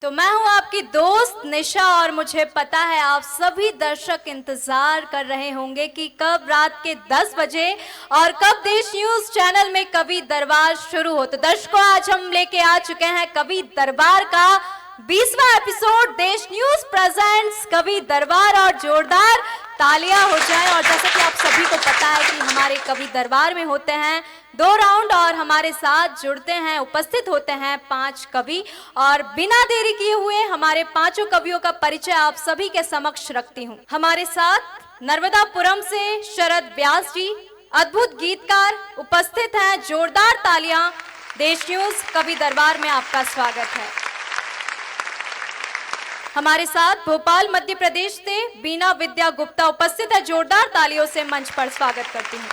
तो मैं हूं आपकी दोस्त निशा और मुझे पता है आप सभी दर्शक इंतजार कर रहे होंगे कि कब रात के 10 बजे और कब देश न्यूज चैनल में कवि दरबार शुरू हो। तो दर्शकों, आज हम लेके आ चुके हैं कवि दरबार का 20वां एपिसोड। देश न्यूज प्रेजेंट्स कवि दरबार और जोरदार तालियां हो जाएं। और जैसा कि आप सभी को पता है कि हमारे कवि दरबार में होते हैं 2 राउंड और हमारे साथ जुड़ते हैं, उपस्थित होते हैं 5 कवि। और बिना देरी किए हुए हमारे 5 कवियों का परिचय आप सभी के समक्ष रखती हूँ। हमारे साथ नर्मदापुरम से शरद व्यास जी, अद्भुत गीतकार, उपस्थित हैं। जोरदार तालियां। देश न्यूज कवि दरबार में आपका स्वागत है। हमारे साथ भोपाल मध्य प्रदेश से बीना विद्या गुप्ता उपस्थित है। जोरदार तालियों से मंच पर स्वागत करती हूँ।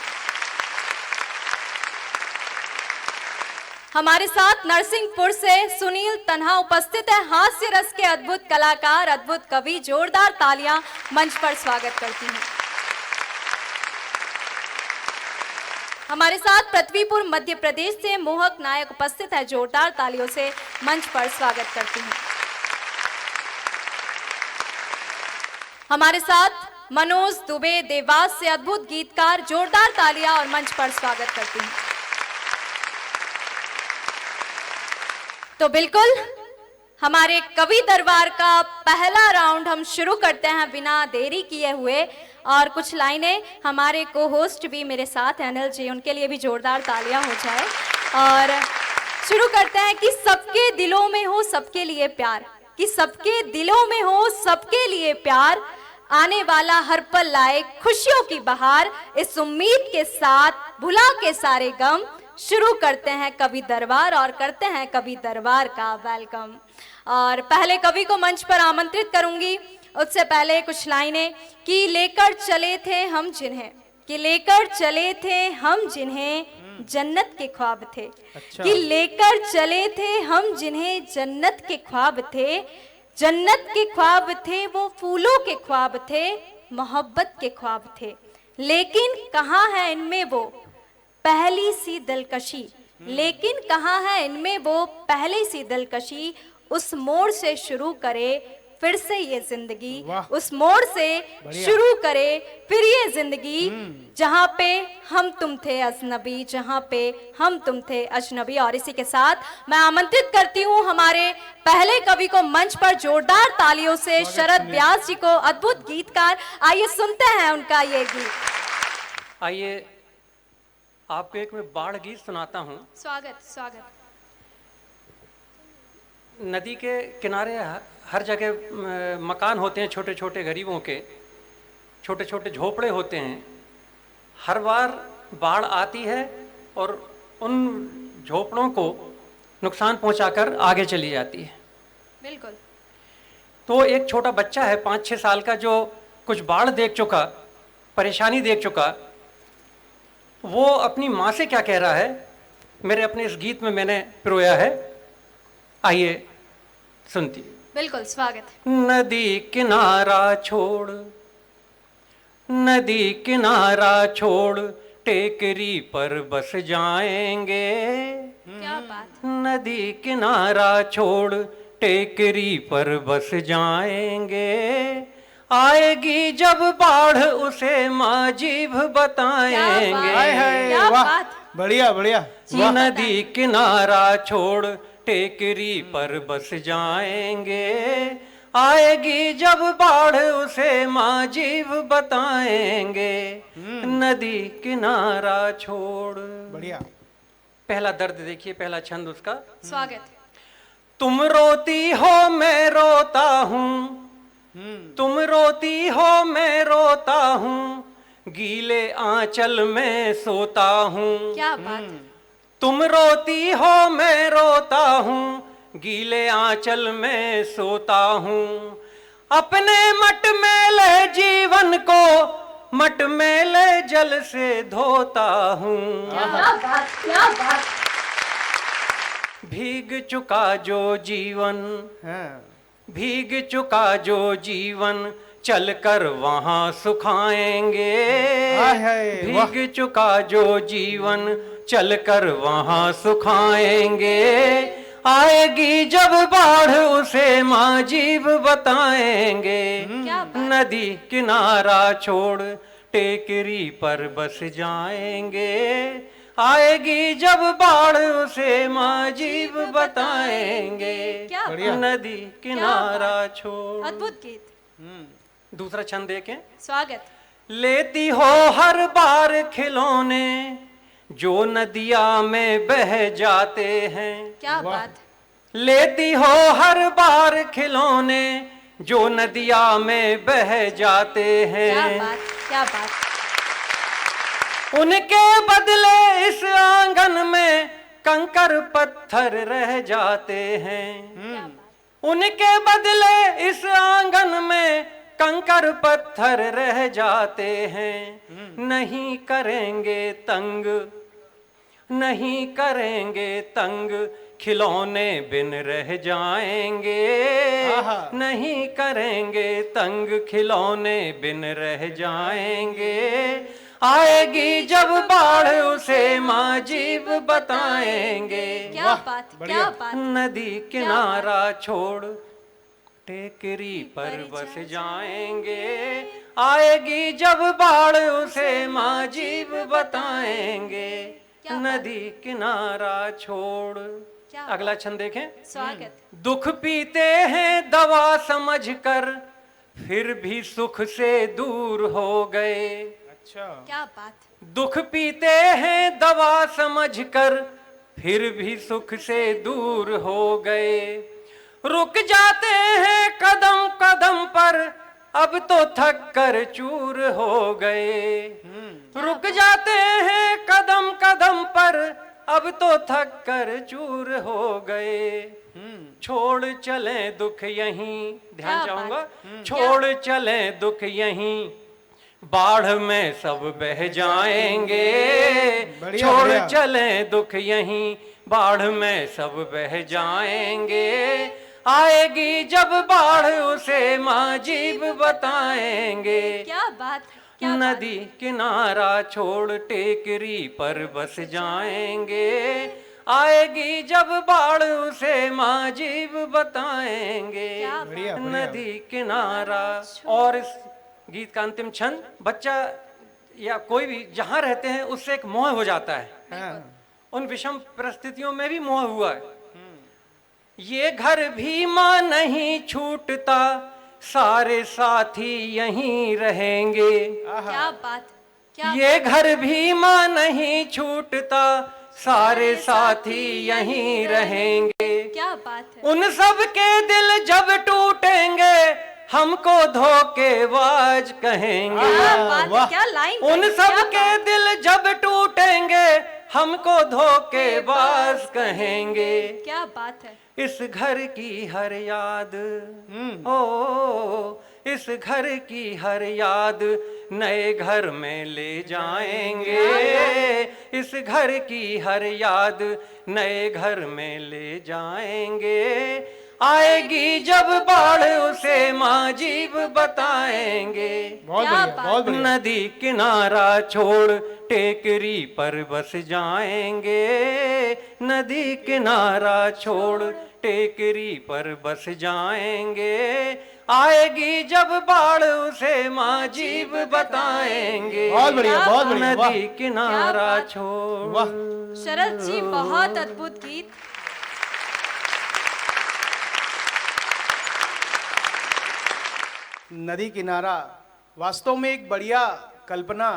हमारे साथ नरसिंहपुर से सुनील तन्हा उपस्थित है, हास्य रस के अद्भुत कलाकार, अद्भुत कवि। जोरदार तालियां मंच पर स्वागत करती हूँ। हमारे साथ पृथ्वीपुर मध्य प्रदेश से मोहक नायक उपस्थित है। जोरदार तालियों से मंच पर स्वागत करती हूँ। हमारे साथ मनोज दुबे देवास से अद्भुत गीतकार। जोरदार तालियां और मंच पर स्वागत करती हूँ। तो बिल्कुल हमारे कवि दरबार का पहला राउंड हम शुरू करते हैं बिना देरी किए हुए। और कुछ लाइनें हमारे को होस्ट भी मेरे साथ हैं, अनिल जी, उनके लिए भी जोरदार तालियां हो जाए। और शुरू करते हैं कि सबके दिलों में हो सबके लिए प्यार, कि सबके दिलों में हो सबके लिए प्यार, आने वाला हर पल लाए खुशियों की बहार, इस उम्मीद के साथ भुला के सारे गम, शुरू करते हैं कवि दरबार और करते हैं कवि दरबार का वेलकम। और पहले कवि को मंच पर आमंत्रित करूंगी। उससे पहले कुछ लाइनें कि लेकर चले थे हम जिन्हें, कि लेकर चले थे हम जिन्हें जन्नत के ख्वाब थे। अच्छा। कि लेकर चले थे हम जिन्हें जन्नत के ख्वाब थे, जन्नत के ख्वाब थे, वो फूलों के ख्वाब थे, मोहब्बत के ख्वाब थे, लेकिन कहाँ है इनमें वो पहली सी दिलकशी, लेकिन कहाँ है इनमें वो पहली सी दिलकशी, उस मोड़ से शुरू करे फिर से ये जिंदगी, उस मोड़ से शुरू करे फिर ये जिंदगी, जहाँ पे हम तुम थे अजनबी, जहाँ पे हम तुम थे अजनबी। और इसी के साथ मैं आमंत्रित करती हूँ हमारे पहले कवि को मंच पर जोरदार तालियों से, शरद व्यास जी को, अद्भुत गीतकार। आइए सुनते हैं उनका ये गीत। आइए आपको एक मैं बाढ़ गीत सुनाता हूँ। स्वागत स्वागत। नदी के किनारे हर जगह मकान होते हैं, छोटे छोटे गरीबों के छोटे छोटे झोपड़े होते हैं। हर बार बाढ़ आती है और उन झोपड़ों को नुकसान पहुंचाकर आगे चली जाती है। बिल्कुल। तो एक छोटा बच्चा है 5-6 साल का, जो कुछ बाढ़ देख चुका, परेशानी देख चुका, वो अपनी माँ से क्या कह रहा है मेरे अपने इस गीत में मैंने पिरोया है। आइए सुनती। बिल्कुल स्वागत। नदी किनारा छोड़, नदी किनारा छोड़, टेकरी पर बस जाएंगे। क्या बात। नदी किनारा छोड़, टेकरी पर बस जाएंगे, आएगी जब बाढ़ उसे माजीब बताएंगे। क्या बात। बढ़िया बढ़िया। नदी किनारा छोड़, टेकरी पर बस जाएंगे, आएगी जब बाढ़ उसे माजीब बताएंगे, नदी किनारा छोड़। बढ़िया। पहला दर्द देखिए, पहला छंद उसका। स्वागत। तुम रोती हो मैं रोता हूँ, तुम रोती हो मैं रोता हूँ, गीले आंचल में सोता हूँ। क्या बात। तुम रोती हो मैं रोता हूँ, गीले आंचल में सोता हूँ, अपने मटमैले जीवन को मटमैले जल से धोता हूँ। क्या बात, क्या बात। भीग चुका जो जीवन, भीग चुका जो जीवन, चलकर वहाँ सुखाएंगे। भीग चुका जो जीवन, चलकर वहाँ सुखाएंगे, आएगी जब बाढ़ उसे माजीब बताएंगे। क्या बात। नदी किनारा छोड़ टेकरी पर बस जाएंगे। आएगी जब बाढ़ उसे माजीब बताएंगे। क्या बढ़िया। नदी किनारा छोड़। अद्भुत गीत। दूसरा छंद देखें। स्वागत। लेती हो हर बार खिलौने जो नदिया में बह जाते हैं। क्या वाह। बात। लेती हो हर बार खिलौने जो नदिया में बह जाते क्या हैं। बात। क्या बात। उनके बदले इस आंगन में कंकर पत्थर रह जाते हैं। क्या बात। उनके बदले इस आंगन में कंकर पत्थर रह जाते हैं। नहीं करेंगे तंग, नहीं करेंगे तंग, खिलौने बिन रह जाएंगे। आहा। नहीं करेंगे तंग, खिलौने बिन रह जाएंगे। आएगी जब बाढ़ उसे माजीब बताएंगे। क्या वाह, बात। बढ़िया। क्या बात। नदी किनारा छोड़ टेकरी पर बस जाएंगे। आएगी जब बाढ़ उसे माजीब बताएंगे। क्या बात। नदी किनारा छोड़। क्या अगला छंद देखें। स्वागत। दुख पीते हैं दवा समझकर फिर भी सुख से दूर हो गए। अच्छा। क्या बात। दुख पीते हैं दवा समझकर फिर भी सुख से दूर हो गए। रुक जाते हैं कदम कदम पर अब तो थक कर चूर हो गए। रुक जाते हैं कदम कदम पर अब तो थक कर चूर हो गए। छोड़ चले दुख यहीं, ध्यान क्या चाहूंगा, बात। छोड़ चले दुख यहीं, बाढ़ में सब बह जाएंगे। बढ़िया, छोड़ बढ़िया। चले दुख यहीं, बाढ़ में सब बह जाएंगे। आएगी जब बाढ़ उसे माजीब बताएंगे। क्या बात। क्या बात। नदी किनारा छोड़ टेकरी पर बस जाएंगे। आएगी जब बाढ़ उसे माजीब बताएंगे। क्या बढ़िया, बढ़िया। नदी किनारा। और इस गीत का अंतिम छंद, बच्चा या कोई भी जहां रहते हैं उससे एक मोह हो जाता है। हाँ। उन विषम परिस्थितियों में भी मोह हुआ है। ये घर भी मां नहीं छूटता, सारे साथी यहीं रहेंगे। क्या बात। क्या ये घर भी मां नहीं छूटता, सारे साथी यहीं रहेंगे। क्या बात है। उन सब के दिल जब टूटेंगे हमको धोखेबाज कहेंगे। क्या बात। वाह। क्या लाइन। उन क्या सब के बात। दिल जब टूटेंगे हमको धोखेबाज कहेंगे। क्या बात है। इस घर की हर याद, ओ इस घर की हर याद नए घर में ले जाएंगे। इस घर की हर याद नए घर में ले जाएंगे। आएगी जब बाढ़ उसे माजीब बताएंगे। बहुत क्या बढ़िया, बहुत बढ़िया। नदी किनारा छोड़ टेकरी पर बस जाएंगे। नदी किनारा छोड़ टेकरी पर बस जाएंगे। आएगी जब बाढ़ उसे माजीब बताएंगे। बहुत बढ़िया, बहुत बढ़िया। वाह। नदी किनारा क्या बात। छोड़। वाह। शरद जी, बहुत अद्भुत गीत। नदी किनारा वास्तव में एक बढ़िया कल्पना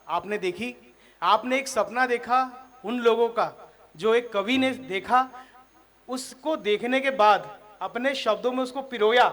आपने देखी। आपने एक सपना देखा उन लोगों का जो एक कवि ने देखा, उसको देखने के बाद अपने शब्दों में उसको पिरोया।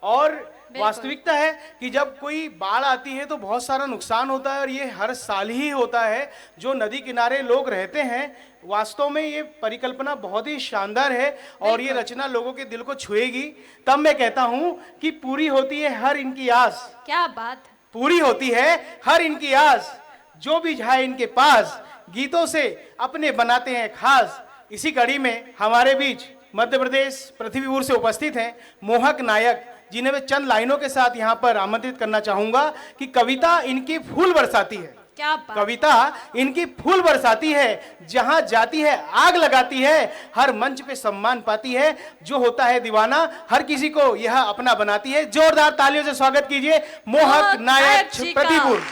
और वास्तविकता है कि जब कोई बाढ़ आती है तो बहुत सारा नुकसान होता है, और ये हर साल ही होता है। जो नदी किनारे लोग रहते हैं, वास्तव में ये परिकल्पना बहुत ही शानदार है और ये रचना लोगों के दिल को छुएगी। तब मैं कहता हूं कि पूरी होती है हर इनकी आस, क्या बात। पूरी होती है हर इनकी आस, जो भी जाए इनके पास, गीतों से अपने बनाते हैं खास। इसी कड़ी में हमारे बीच मध्य प्रदेश पृथ्वीपुर से उपस्थित हैं मोहक नायक, जिन्हें मैं चंद लाइनों के साथ यहाँ पर आमंत्रित करना चाहूंगा कि कविता इनकी फूल बरसाती है। क्या बात। कविता इनकी फूल बरसाती है, जहां जाती है आग लगाती है, हर मंच पे सम्मान पाती है, जो होता है दीवाना हर किसी को यह अपना बनाती है। जोरदार तालियों से स्वागत कीजिए मोहक नायक जी का। प्रतिपुर।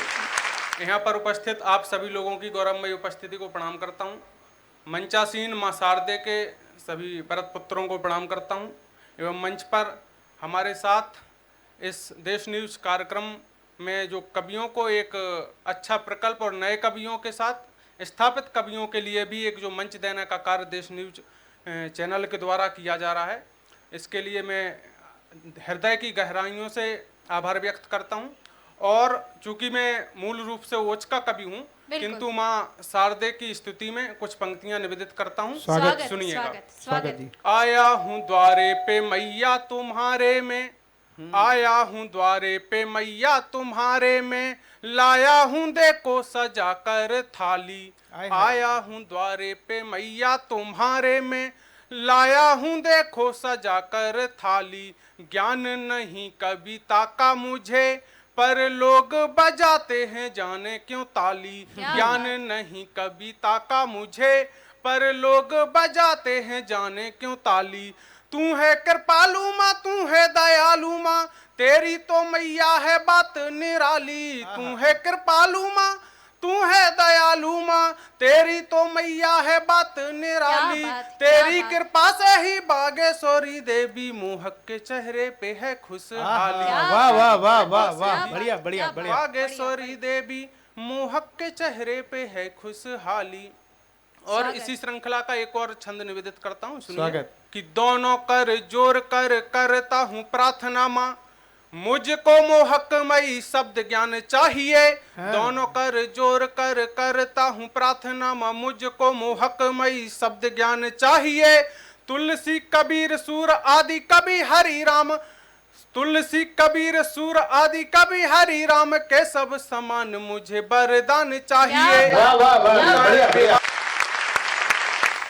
यहाँ पर उपस्थित आप सभी लोगों की गौरवमयी उपस्थिति को प्रणाम करता हूँ। मंचासीन माँ शारदे के सभी भरत पुत्रों को प्रणाम करता हूँ एवं मंच पर हमारे साथ इस देश न्यूज कार्यक्रम में जो कवियों को एक अच्छा प्रकल्प और नए कवियों के साथ स्थापित कवियों के लिए भी एक जो मंच देने का कार्य देश न्यूज चैनल के द्वारा किया जा रहा है, इसके लिए मैं हृदय की गहराइयों से आभार व्यक्त करता हूं। और चूंकि मैं मूल रूप से ओच का कवि हूं, किंतु माँ शारदे की स्तुति में कुछ पंक्तियां निवेदित करता हूं। सुनिएगा। स्वागत। आया हूँ द्वारे पे मैया तुम्हारे में, आया हूँ द्वारे पे मैया तुम्हारे में, लाया हूँ देखो सजा कर थाली। आया हूँ द्वारे पे मैया तुम्हारे में, लाया हूँ देखो सजा कर थाली। ज्ञान नहीं कविता का मुझे, पर लोग बजाते हैं जाने क्यों ताली। ज्ञान नहीं कविता का मुझे, पर लोग बजाते हैं जाने क्यों ताली। तू है कृपालु माँ, तू है दयालु माँ, तेरी तो मैया है बात निराली। तू है कृपालु माँ, तू है दयालु माँ, तेरी तो मैया है बात निराली। तेरी कृपा से ही बागेश्वरी देवी मोहक के चेहरे पे है खुशहाली। वाह वाह वाह वाह वाह, बढ़िया बढ़िया बढ़िया। बागेश्वरी देवी मोहक के चेहरे पे है खुशहाली। और इसी श्रृंखला का एक और छंद निवेदित करता हूँ, सुनिए। स्वागत। कि दोनों कर जोर कर करता हूँ प्रार्थना माँ, मुझको मोहकमयी शब्द ज्ञान चाहिए। दोनों कर जोर कर करता हूँ प्रार्थना माँ, मुझको मोहकमयी शब्द ज्ञान चाहिए। तुलसी कबीर सूर आदि कवि हरि राम, तुलसी कबीर सूर आदि कवि हरि राम के सब समान मुझे वरदान चाहिए। वाह वाह वाह, बढ़िया।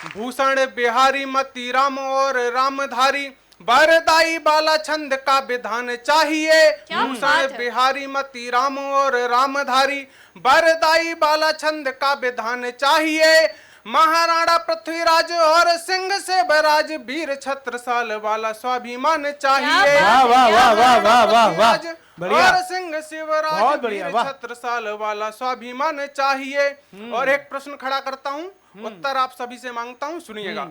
भूषण बिहारी मती राम और रामधारी, वरदाई बाला छंद का विधान चाहिए। भूषण बिहारी मती राम और रामधारी, वरदाई बाला छंद का विधान चाहिए। महाराणा पृथ्वीराज और सिंह से बराज, वीर छत्रसाल वाला स्वाभिमान चाहिए। वाह वाह वाह वाह वाह वाह वाह, बढ़िया। और सिंह शिवराज वीर छत्रसाल वाला स्वाभिमान चाहिए। और एक प्रश्न खड़ा करता हूँ, उत्तर आप सभी से मांगता हूँ, सुनिएगा।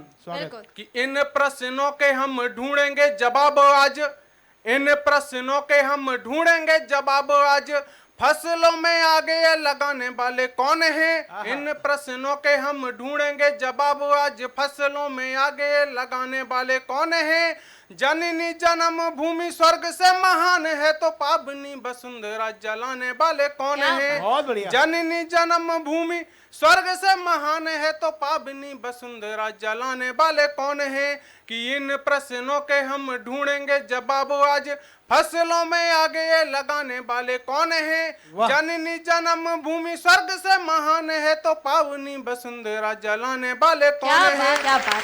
कि इन प्रश्नों के हम ढूंढेंगे जवाब आज, इन प्रश्नों के हम ढूंढेंगे जवाब आज। फसलों में आगे लगाने वाले कौन हैं? इन प्रश्नों के हम ढूंढेंगे जवाब आज। फसलों में आगे लगाने वाले कौन हैं? जननी जन्म भूमि स्वर्ग से महान है, तो पावनी वसुंधरा जलाने वाले कौन हैं? जननी जन्म भूमि स्वर्ग से महान है, तो पावनी वसुंधरा जलाने वाले कौन हैं? कि इन प्रश्नों के हम ढूंढेंगे जवाब आज। फसलों में आगे लगाने वाले कौन हैं? जननी जन्म भूमि स्वर्ग से महान है, तो पावनी वसुंधरा जलाने वाले कौन हैं?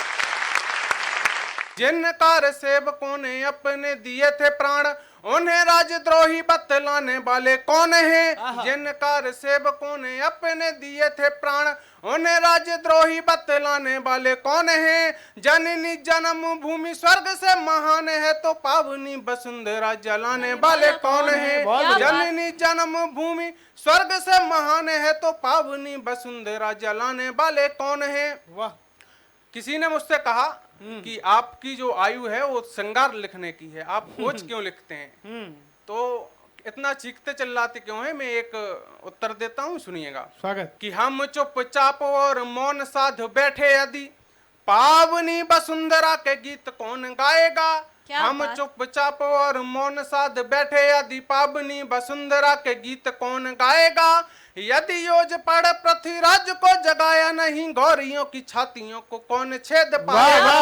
जिन कार सेवकों ने अपने दिए थे प्राण, उन्हें राजद्रोही बतलाने वाले कौन हैं? जिन कार सेवकों ने अपने दिए थे प्राण, उन्हें राजद्रोही बतलाने वाले कौन हैं? जननी जन्म भूमि स्वर्ग से महान है, तो पावनी वसुंधरा जलाने वाले कौन हैं? जननी जन्म भूमि स्वर्ग से महान है, तो पावनी वसुंधरा जलाने वाले कौन हैं? वाह। किसी ने मुझसे कहा कि आपकी जो आयु है वो श्रृंगार लिखने की है, आप खोज क्यों लिखते हैं? तो इतना चीखते चिल्लाते क्यों है? मैं एक उत्तर देता हूँ, सुनिएगा। स्वागत। कि हम चुपचाप और मौन साध बैठे यदि, पावनी वसुंधरा के गीत कौन गाएगा? हम चुपचाप और मौन साध बैठे यदि, पावनी वसुंधरा के गीत कौन गाएगा? यदि योज पड़ पृथ्वीराज को जगाया नहीं, गौरियों की छातियों को कौन छेद पाएगा?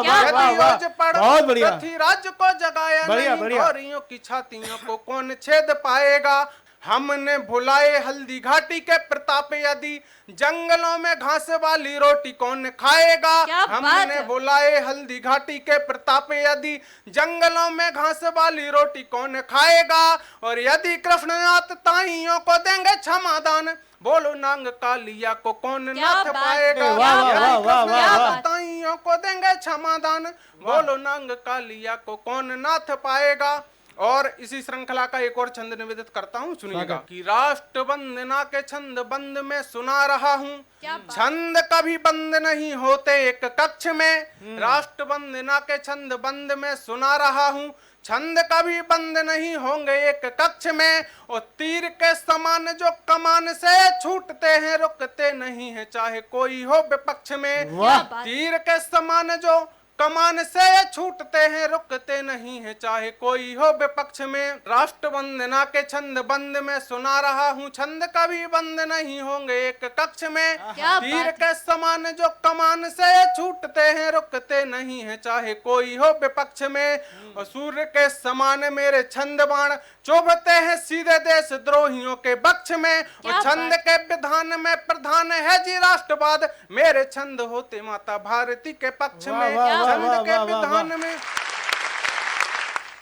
यदि योज पड़ पृथ्वीराज को जगाया नहीं, गौरियों की छातियों को कौन छेद पाएगा? हमने भुलाए हल्दी घाटी के प्रताप यदि, जंगलों में घास वाली रोटी कौन खाएगा? हमने भुलाए हल्दी घाटी के प्रताप यदि, जंगलों में घास वाली रोटी कौन खाएगा? और यदि कृष्ण नाथ ताइयों को देंगे क्षमादान, बोलो नांग कालिया को कौन क्या नाथ बात पाएगा, है, क्या वाह, वाह, वाह, क्या वाह। बात। ताइयों को देंगे क्षमादान, बोलो नांग कालिया को कौन नाथ पाएगा। और इसी श्रृंखला का एक और छंद निवेदित करता हूँ, सुनिएगा कि राष्ट्र वंदना के छंद बंद में सुना रहा हूँ, क्या बात। छंद कभी बंद नहीं होते एक कक्ष में, राष्ट्र वंदना के छंद बंद में सुना रहा हूँ, छंद कभी बंद नहीं होंगे एक कक्ष में। और तीर के समान जो कमान से छूटते हैं रुकते नहीं है चाहे कोई हो विपक्ष में, क्या बात। तीर के समान जो कमान से छूटते हैं रुकते नहीं है चाहे कोई हो विपक्ष में। राष्ट्र वंदना के छंद बंद में सुना रहा हूँ, छंद कभी बंद नहीं होंगे एक कक्ष में, क्या तीर बात। के समान जो कमान से छूटते हैं रुकते नहीं है चाहे कोई हो विपक्ष में। और सूर्य के समान मेरे छंद बाण चुभते हैं सीधे देश द्रोहियों के बक्ष में। क्या और छंद बात। के विधान में प्रधान है जी राष्ट्रवाद, मेरे छंद होते माता भारती के पक्ष वाह, में। वाह, छंद वाह, के वाह, वाह, विधान में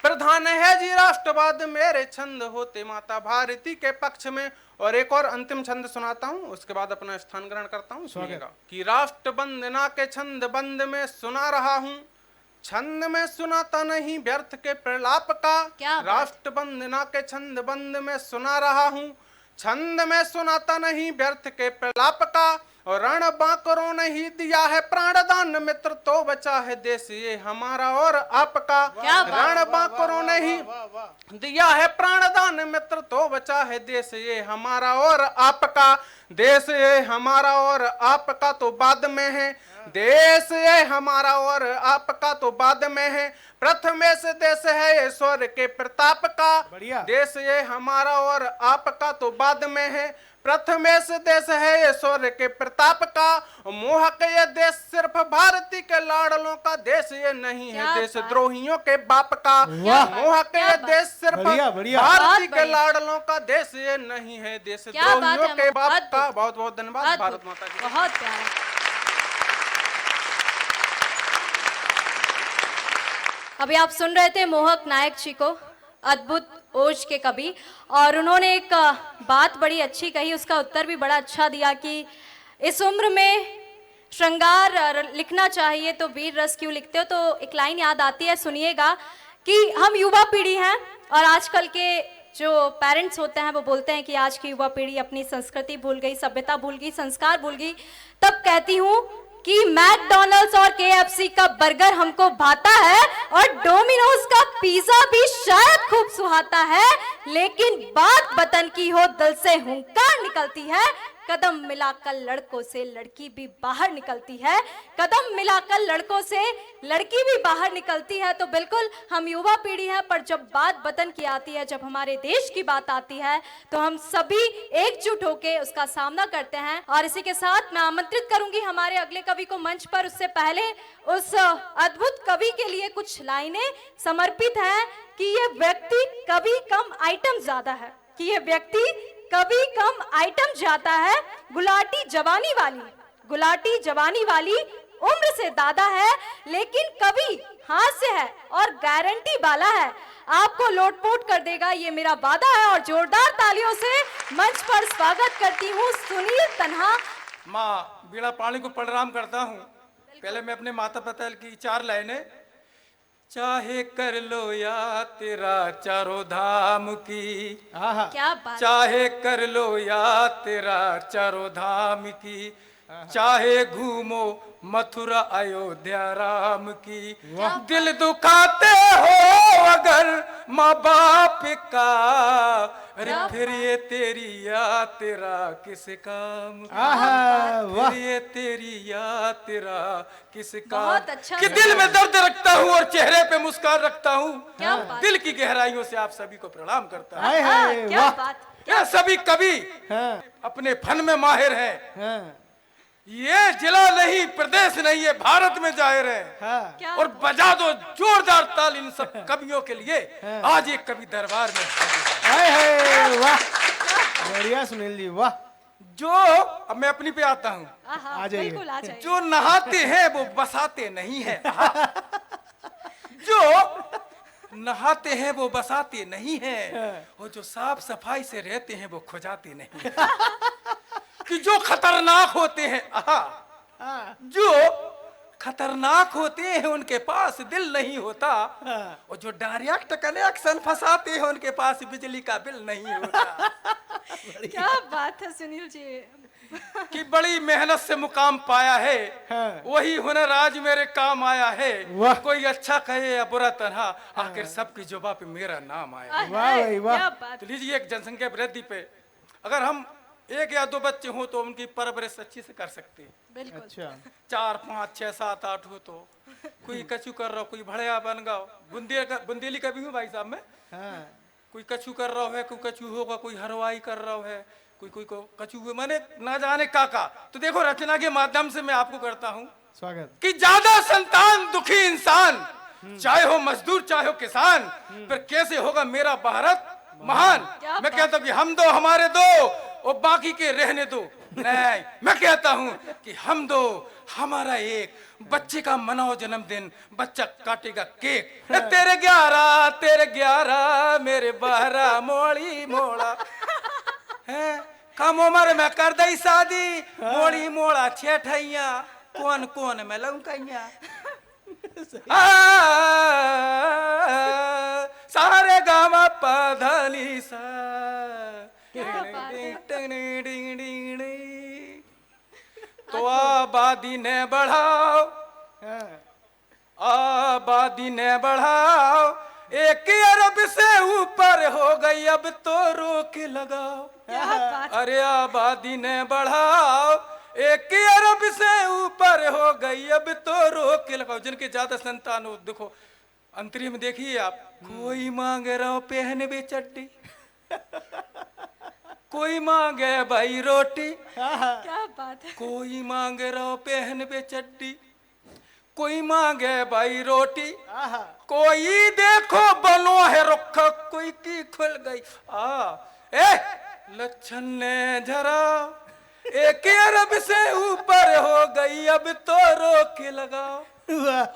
प्रधान है जी राष्ट्रवाद, मेरे छंद होते माता भारती के पक्ष में। और एक और अंतिम छंद सुनाता हूँ, उसके बाद अपना स्थान ग्रहण करता हूँ, सुनिएगा कि राष्ट्र वंदना के छंद बंद में सुना रहा हूँ, छंद में सुनाता नहीं व्यर्थ के प्रलाप क्या का, बात। राष्ट्र वंदना के छंद बंद में सुना रहा हूँ, छंद में सुनाता नहीं व्यर्थ के प्रलाप का। और रण बांकरों ने ही दिया है प्राणदान, मित्र तो बचा है देश ये हमारा और आपका। क्या बात। रण बांकरों ने ही दिया है प्राणदान, मित्र तो बचा है देश ये हमारा और आपका। देश ये हमारा और आपका तो बाद में है, देश ये हमारा और आपका तो बाद में है, प्रथमेश देश है ये स्वर्ग के प्रताप का। बढ़िया। देश ये हमारा और आपका तो बाद में है, प्रथमेश देश है ये स्वर्ग के प्रताप का। मोहक ये देश सिर्फ भारती के लाडलों का, देश ये नहीं है क्या देश बात। द्रोहियों के बाप का। वाह। मोहक क्या ये बात। देश सिर्फ बढ़िया, बढ़िया। भारती बहुत के बढ़िया। लाडलों का, देश ये नहीं है देश क्या बात द्रोहियों है, के बाप अद्भुत। का। बहुत बहुत धन्यवाद। अद्भुत। भारत माता की। बहुत प्यारा। अभी आप सुन रहे थे मोहक नायक जी को, अद्भुत ओज के कवि, और उन्होंने एक बात बड़ी अच्छी कही, उसका उत्तर भी बड़ा अच्छा दिया कि इस उम्र में श्रृंगार लिखना चाहिए तो वीर रस क्यों लिखते हो। तो एक लाइन याद आती है, सुनिएगा कि हम युवा पीढ़ी हैं और आजकल के जो पेरेंट्स होते हैं वो बोलते हैं कि आज की युवा पीढ़ी अपनी संस्कृति भूल गई, सभ्यता भूल गई, संस्कार भूल गई। तब कहती हूँ कि मैकडॉनल्ड्स और केएफसी का बर्गर हमको भाता है और डोमिनोज का पिज्जा भी शायद खूब सुहाता है, लेकिन बात वतन की हो दिल से हुंकार निकलती है। कदम मिलाकर लड़कों से लड़की भी बाहर निकलती है, कदम मिलाकर लड़कों से लड़की भी बाहर निकलती है। तो बिल्कुल हम युवा पीढ़ी है, पर जब बात वतन की आती है, जब हमारे देश की बात आती है, तो हम सभी एकजुट होकर उसका सामना करते हैं। और इसी के साथ मैं आमंत्रित करूंगी हमारे अगले कवि को मंच पर। उससे पहले उस अद्भुत कवि के लिए कुछ लाइनें समर्पित हैं कि ये व्यक्ति कभी कम आइटम ज्यादा है, कि ये व्यक्ति कभी कम आइटम जाता है, गुलाटी जवानी वाली उम्र से दादा है, लेकिन कभी हास्य है और गारंटी वाला है, आपको लोटपोट कर देगा, ये मेरा वादा है। और जोरदार तालियों से मंच पर स्वागत करती हूँ सुनील तन्हा। माँ बीड़ा पाणी को प्रणाम करता हूँ। पहले मैं अपने माता पिता की 4 लाइनें, चाहे कर लो या तेरा चारों धाम की, आहा। क्या बात। चाहे कर लो या तेरा चारों धाम की, चाहे घूमो मथुरा अयोध्या राम की, दिल दुखाते हो अगर माँ बाप का, अरे फिर ये तेरी या तेरा किस काम, आहा, वाह। फिर ये तेरी या तेरा किस काम, बहुत अच्छा कि सर। दिल में दर्द रखता हूँ और चेहरे पे मुस्कान रखता हूँ, क्या बात। दिल की गहराइयों से आप सभी को प्रणाम करता हूँ। हाय हाँ, हाय, क्या वाह। बात। ये सभी कवि हाँ, अपने फन में माहिर हैं। हाँ, ये जिला नहीं, प्रदेश नहीं, ये भारत में जाहिर है। हाँ। क्या और बजा दो जोरदार ताल इन सब कवियों के लिए। आज एक कवि दरबार में हाय हाय, वाह। बढ़िया सुनील जी, वाह। जो, अब मैं अपनी पे आता हूँ, आहा, आ जाइए। बिल्कुल आ जाइए। जो नहाते हैं वो बसाते नहीं है, जो नहाते हैं वो बसाते नहीं है, और जो साफ सफाई से रहते हैं वो खुजाते नहीं है। कि जो खतरनाक होते हैं, जो खतरनाक होते हैं उनके पास दिल नहीं होता, और जो डायरेक्ट कनेक्शन फंसाते हैं उनके पास बिजली का बिल नहीं होता। क्या बात है सुनील जी। कि बड़ी मेहनत से मुकाम पाया है, वही हुनर आज मेरे काम आया है। कोई अच्छा कहे या बुरा तन्हा, आखिर सबकी जुबां पे मेरा नाम आया। वाह भाई वाह। क्या बात। तो लीजिए, एक जनसंख्या वृद्धि पे अगर हम 1 या 2 बच्चे हो तो उनकी परवरिश अच्छी से कर सकते हैं। बिल्कुल। अच्छा 4, 5, 6, 7, 8 हो तो कोई कछु कर रहा हो, कोई भड़िया बन गया, बुंदेली का भी हूँ भाई साहब मैं। कोई कछु कर रहा है, कोई कछु होगा, कोई हरवाई कर रहा है, कोई को कछु हुए, मैंने ना जाने का। तो देखो, रचना के माध्यम से मैं आपको करता हूँ स्वागत। कि ज्यादा संतान दुखी इंसान, चाहे हो मजदूर चाहे हो किसान, फिर कैसे होगा मेरा भारत महान। मैं कहता हूँ कि हम दो हमारे दो और बाकी के रहने दो। नहीं, मैं कहता हूँ कि हम दो हमारा एक, बच्चे का मनाओ जन्मदिन, बच्चा काटेगा केक। तेरे 11 मेरे 12 मोड़ी मोड़ा है, कम उम्र में कर दई शादी, मोड़ी मोड़ा छेठैया, कौन कौन में लौकैया। सारे गामा पधनी सा। तो आबादी ने बढ़ाओ, आबादी ने बढ़ाओ, 1 अरब से ऊपर हो गई, अब तो रोक लगाओ। अरे आबादी ने बढ़ाओ, 1 अरब से ऊपर हो गई, अब तो रोक लगाओ। जिनके ज्यादा संतान हो, देखो अंतरिम देखिए आप, कोई मांगे रहो पहनवे चड्डी, कोई मांगे भाई रोटी, क्या बात है। कोई मांगे रहो पहनवे चड्डी, कोई मांगे भाई रोटी, कोई देखो बनो है रुखा, कोई की खुल गई। लच्छन ने झरा, 1 अरब से ऊपर हो गई, अब तो रोक लगाओ।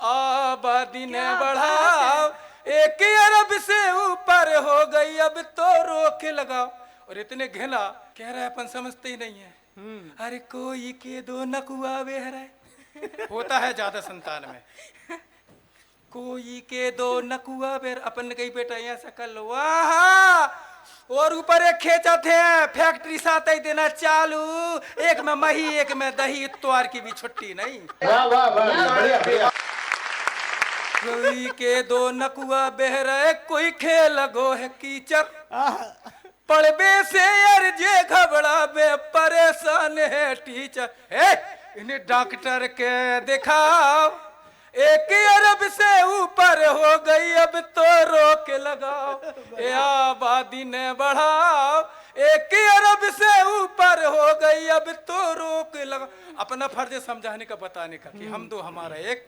आबादी ने बढ़ाओ, 1 अरब से ऊपर हो गई, अब तो रोक लगाओ। और इतने घिना कह रहा है, अपन समझते ही नहीं है। अरे कोई के 2 नकुआ बेह रहे, होता है ज्यादा संतान में, कोई के 2 नकुआ बेर। अपन कही बेटा ऐसा कर लो, वाह, और ऊपर एक खेचा थे, फैक्ट्री साथ ही देना चालू, एक में मही एक में दही, इतवार की भी छुट्टी नहीं। वाह वाह वाह, बढ़िया बढ़िया। कोई के 2 नकुआ बेह रहे, कोई खेल गो है कीचड़, पढ़बे से यार जे घबरा बे, परेशान है टीचर। इन्हें डॉक्टर के दिखाओ, 1 अरब से ऊपर हो गई, अब तो रोक लगाओ। आबादी ने बढ़ाओ, 1 अरब से ऊपर हो गई, अब तो रोक लगाओ। अपना फर्ज समझाने का, बताने का कि हम दो हमारा एक,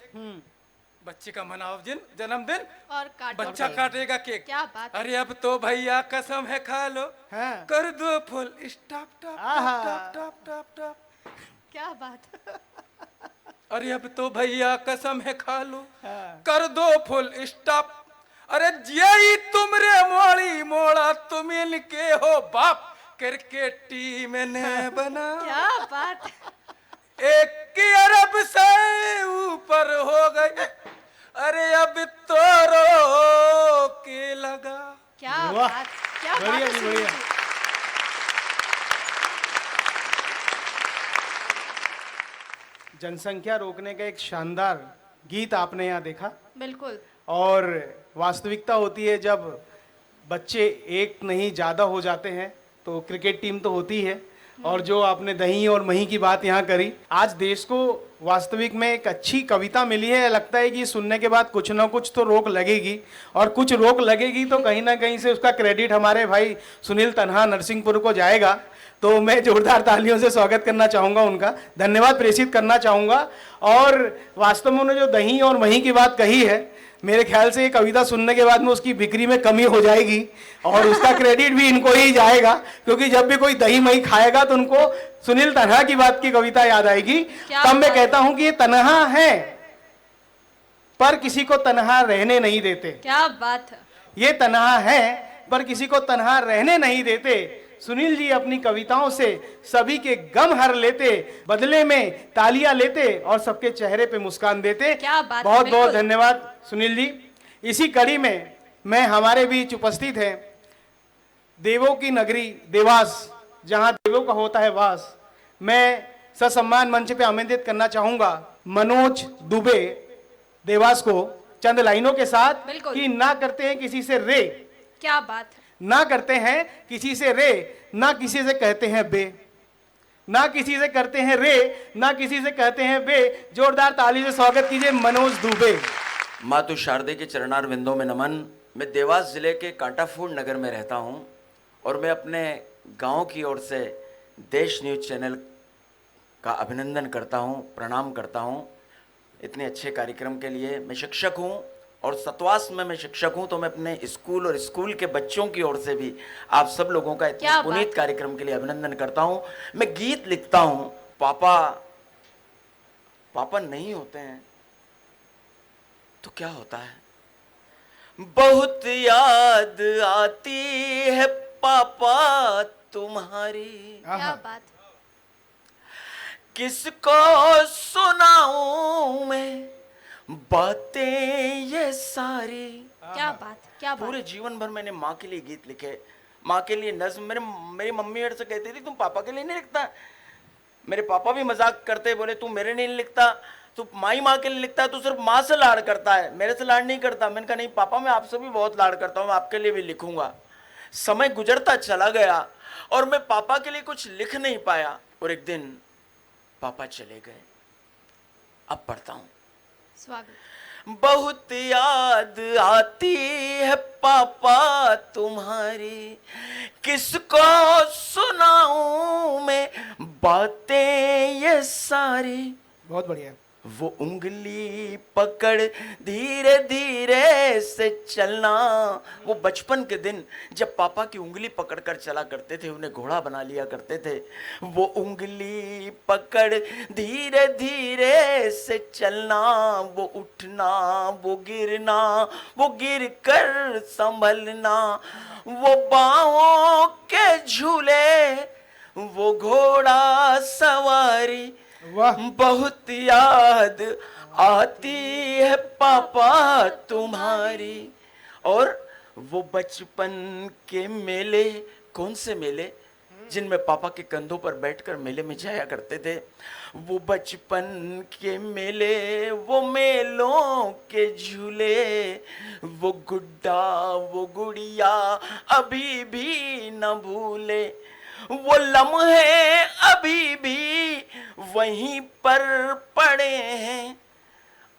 बच्चे का मनाओ जन्मदिन, और बच्चा काटेगा केक। क्या बात। अरे अब तो भैया कसम है खा लो, कर दो full stop top top top top top. क्या बात। अरे अब तो भैया कसम है खा लो, कर दो फुल स्टॉप। अरे यही तुमरे मोड़ी मोड़ा, तुम इनके हो बाप, क्रिकेट टीम ने बना। क्या बात। 1 अरब से ऊपर हो गई, अरे अब तो रोक लगा। क्या बात, क्या बात बढ़िया है जी, सुनील बढ़िया। जी। जनसंख्या रोकने का एक शानदार गीत आपने यहाँ देखा, बिल्कुल। और वास्तविकता होती है जब बच्चे एक नहीं ज़्यादा हो जाते हैं तो क्रिकेट टीम तो होती है। और जो आपने दही और मही की बात यहाँ करी, आज देश को वास्तविक में एक अच्छी कविता मिली है। लगता है कि सुनने के बाद कुछ ना कुछ तो रोक लगेगी, और कुछ रोक लगेगी तो कहीं ना कहीं से उसका क्रेडिट हमारे भाई सुनील तन्हा नरसिंहपुर को जाएगा। तो मैं जोरदार तालियों से स्वागत करना चाहूँगा, उनका धन्यवाद प्रेषित करना चाहूँगा। और वास्तव में उन्होंने जो दही और मही की बात कही है, मेरे ख्याल से ये कविता सुनने के बाद में उसकी बिक्री में कमी हो जाएगी, और उसका क्रेडिट भी इनको ही जाएगा, क्योंकि जब भी कोई दही मही खाएगा तो उनको सुनील तन्हा की बात की कविता याद आएगी। तब मैं कहता हूं कि ये तन्हा है पर किसी को तन्हा रहने नहीं देते। क्या बात है। ये तन्हा है पर किसी को तन्हा रहने नहीं देते। सुनील जी अपनी कविताओं से सभी के गम हर लेते, बदले में तालियां लेते और सबके चेहरे पे मुस्कान देते। क्या बात है, बहुत बहुत बिल्कुल। धन्यवाद सुनील जी। इसी कड़ी में मैं हमारे बीच उपस्थित है देवों की नगरी देवास, जहां देवों का होता है वास। मैं ससम्मान मंच पे आमंत्रित करना चाहूंगा मनोज दुबे देवास को चंद लाइनों के साथ बिल्कुल। कि ना करते हैं किसी से रे, क्या बात है। ना करते हैं किसी से रे, ना किसी से कहते हैं बे, ना किसी से करते हैं रे, ना किसी से कहते हैं बे। जोरदार ताली से स्वागत कीजिए मनोज दुबे। मातु शारदे के चरणार विंदों में नमन। मैं देवास जिले के कांटाफूड नगर में रहता हूं और मैं अपने गांव की ओर से देश न्यूज चैनल का अभिनंदन करता हूं, प्रणाम करता हूं इतने अच्छे कार्यक्रम के लिए। मैं शिक्षक हूं और सतवास में मैं शिक्षक हूं, तो मैं अपने स्कूल और स्कूल के बच्चों की ओर से भी आप सब लोगों का इतने क्या पुनीत बात। कार्यक्रम के लिए अभिनंदन करता हूं। मैं गीत लिखता हूं। पापा नहीं होते हैं तो क्या होता है? बहुत याद आती है पापा तुम्हारी, क्या बात। किसको सुनाऊं मैं बातें ये सारी। क्या बात, क्या बात। पूरे जीवन भर मैंने माँ के लिए गीत लिखे, माँ के लिए नज्म। मेरी मम्मी मेरे से कहती थी तुम पापा के लिए नहीं लिखता। मेरे पापा भी मजाक करते, बोले तू मेरे लिए नहीं लिखता, तू माँ के लिए लिखता है, तू सिर्फ माँ से लाड़ करता है, मेरे से लाड़ नहीं करता। मैंने कहा नहीं पापा, मैं आपसे भी बहुत लाड़ करता हूँ, मैं आपके लिए भी लिखूंगा। समय गुजरता चला गया और मैं पापा के लिए कुछ लिख नहीं पाया और एक दिन पापा चले गए। अब पढ़ता हूं। स्वागत। बहुत याद आती है पापा तुम्हारी, किसको सुनाऊं मैं बातें ये सारी। बहुत बढ़िया। वो उंगली पकड़ धीरे धीरे से चलना। वो बचपन के दिन जब पापा की उंगली पकड़कर चला करते थे, उन्हें घोड़ा बना लिया करते थे। वो उंगली पकड़ धीरे धीरे से चलना, वो उठना, वो गिरना, वो गिर कर संभलना, वो बाहों के झूले, वो घोड़ा सवारी। वाह। बहुत याद आती है पापा तुम्हारी। और वो बचपन के मेले, कौन से मेले जिनमें पापा के कंधों पर बैठकर मेले में जाया करते थे। वो बचपन के मेले, वो मेलों के झूले, वो गुड्डा, वो गुड़िया अभी भी न भूले। वो लम्हे अभी भी वहीं पर पड़े हैं,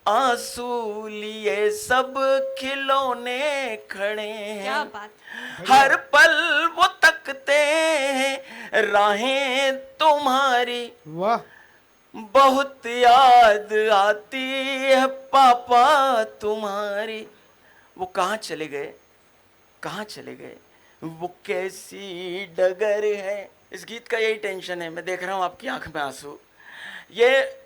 आंसू लिए सब खिलौने खड़े हैं। क्या बात। हर पल वो तकते हैं राहें तुम्हारी। वाह। बहुत याद आती है पापा तुम्हारी। वो कहाँ चले गए, कहाँ चले गए, वो कैसी डगर है। इस गीत का यही टेंशन है। मैं देख रहा हूं आपकी आंख में आंसू। ये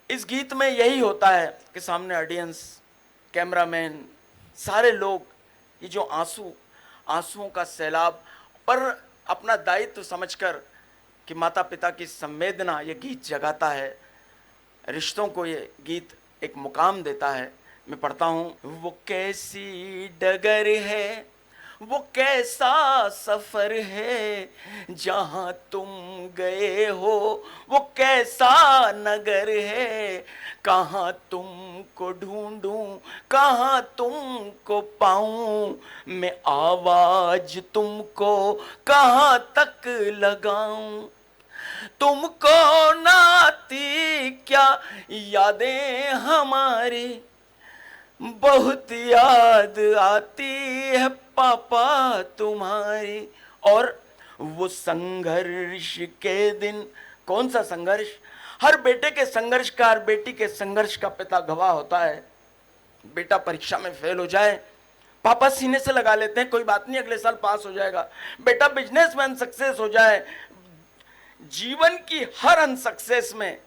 इस गीत में यही होता है कि सामने ऑडियंस, कैमरामैन, सारे लोग ये जो आंसुओं का सैलाब पर अपना दायित्व समझकर कि माता पिता की संवेदना ये गीत जगाता है, रिश्तों को ये गीत एक मुकाम देता है। मैं पढ़ता हूँ। वो कैसी डगर है, वो कैसा सफर है, जहाँ तुम गए हो वो कैसा नगर है। कहाँ तुमको ढूंढूं, कहाँ तुमको पाऊं, मैं आवाज तुमको कहाँ तक लगाऊं। तुमको ना आती क्या यादें हमारी, बहुत याद आती है पापा तुम्हारी। और वो संघर्ष के दिन, कौन सा संघर्ष? हर बेटे के संघर्ष का, हर बेटी के संघर्ष का पिता गवाह होता है। बेटा परीक्षा में फेल हो जाए, पापा सीने से लगा लेते हैं कोई बात नहीं अगले साल पास हो जाएगा। बेटा बिजनेस में अनसक्सेस हो जाए, जीवन की हर अनसक्सेस में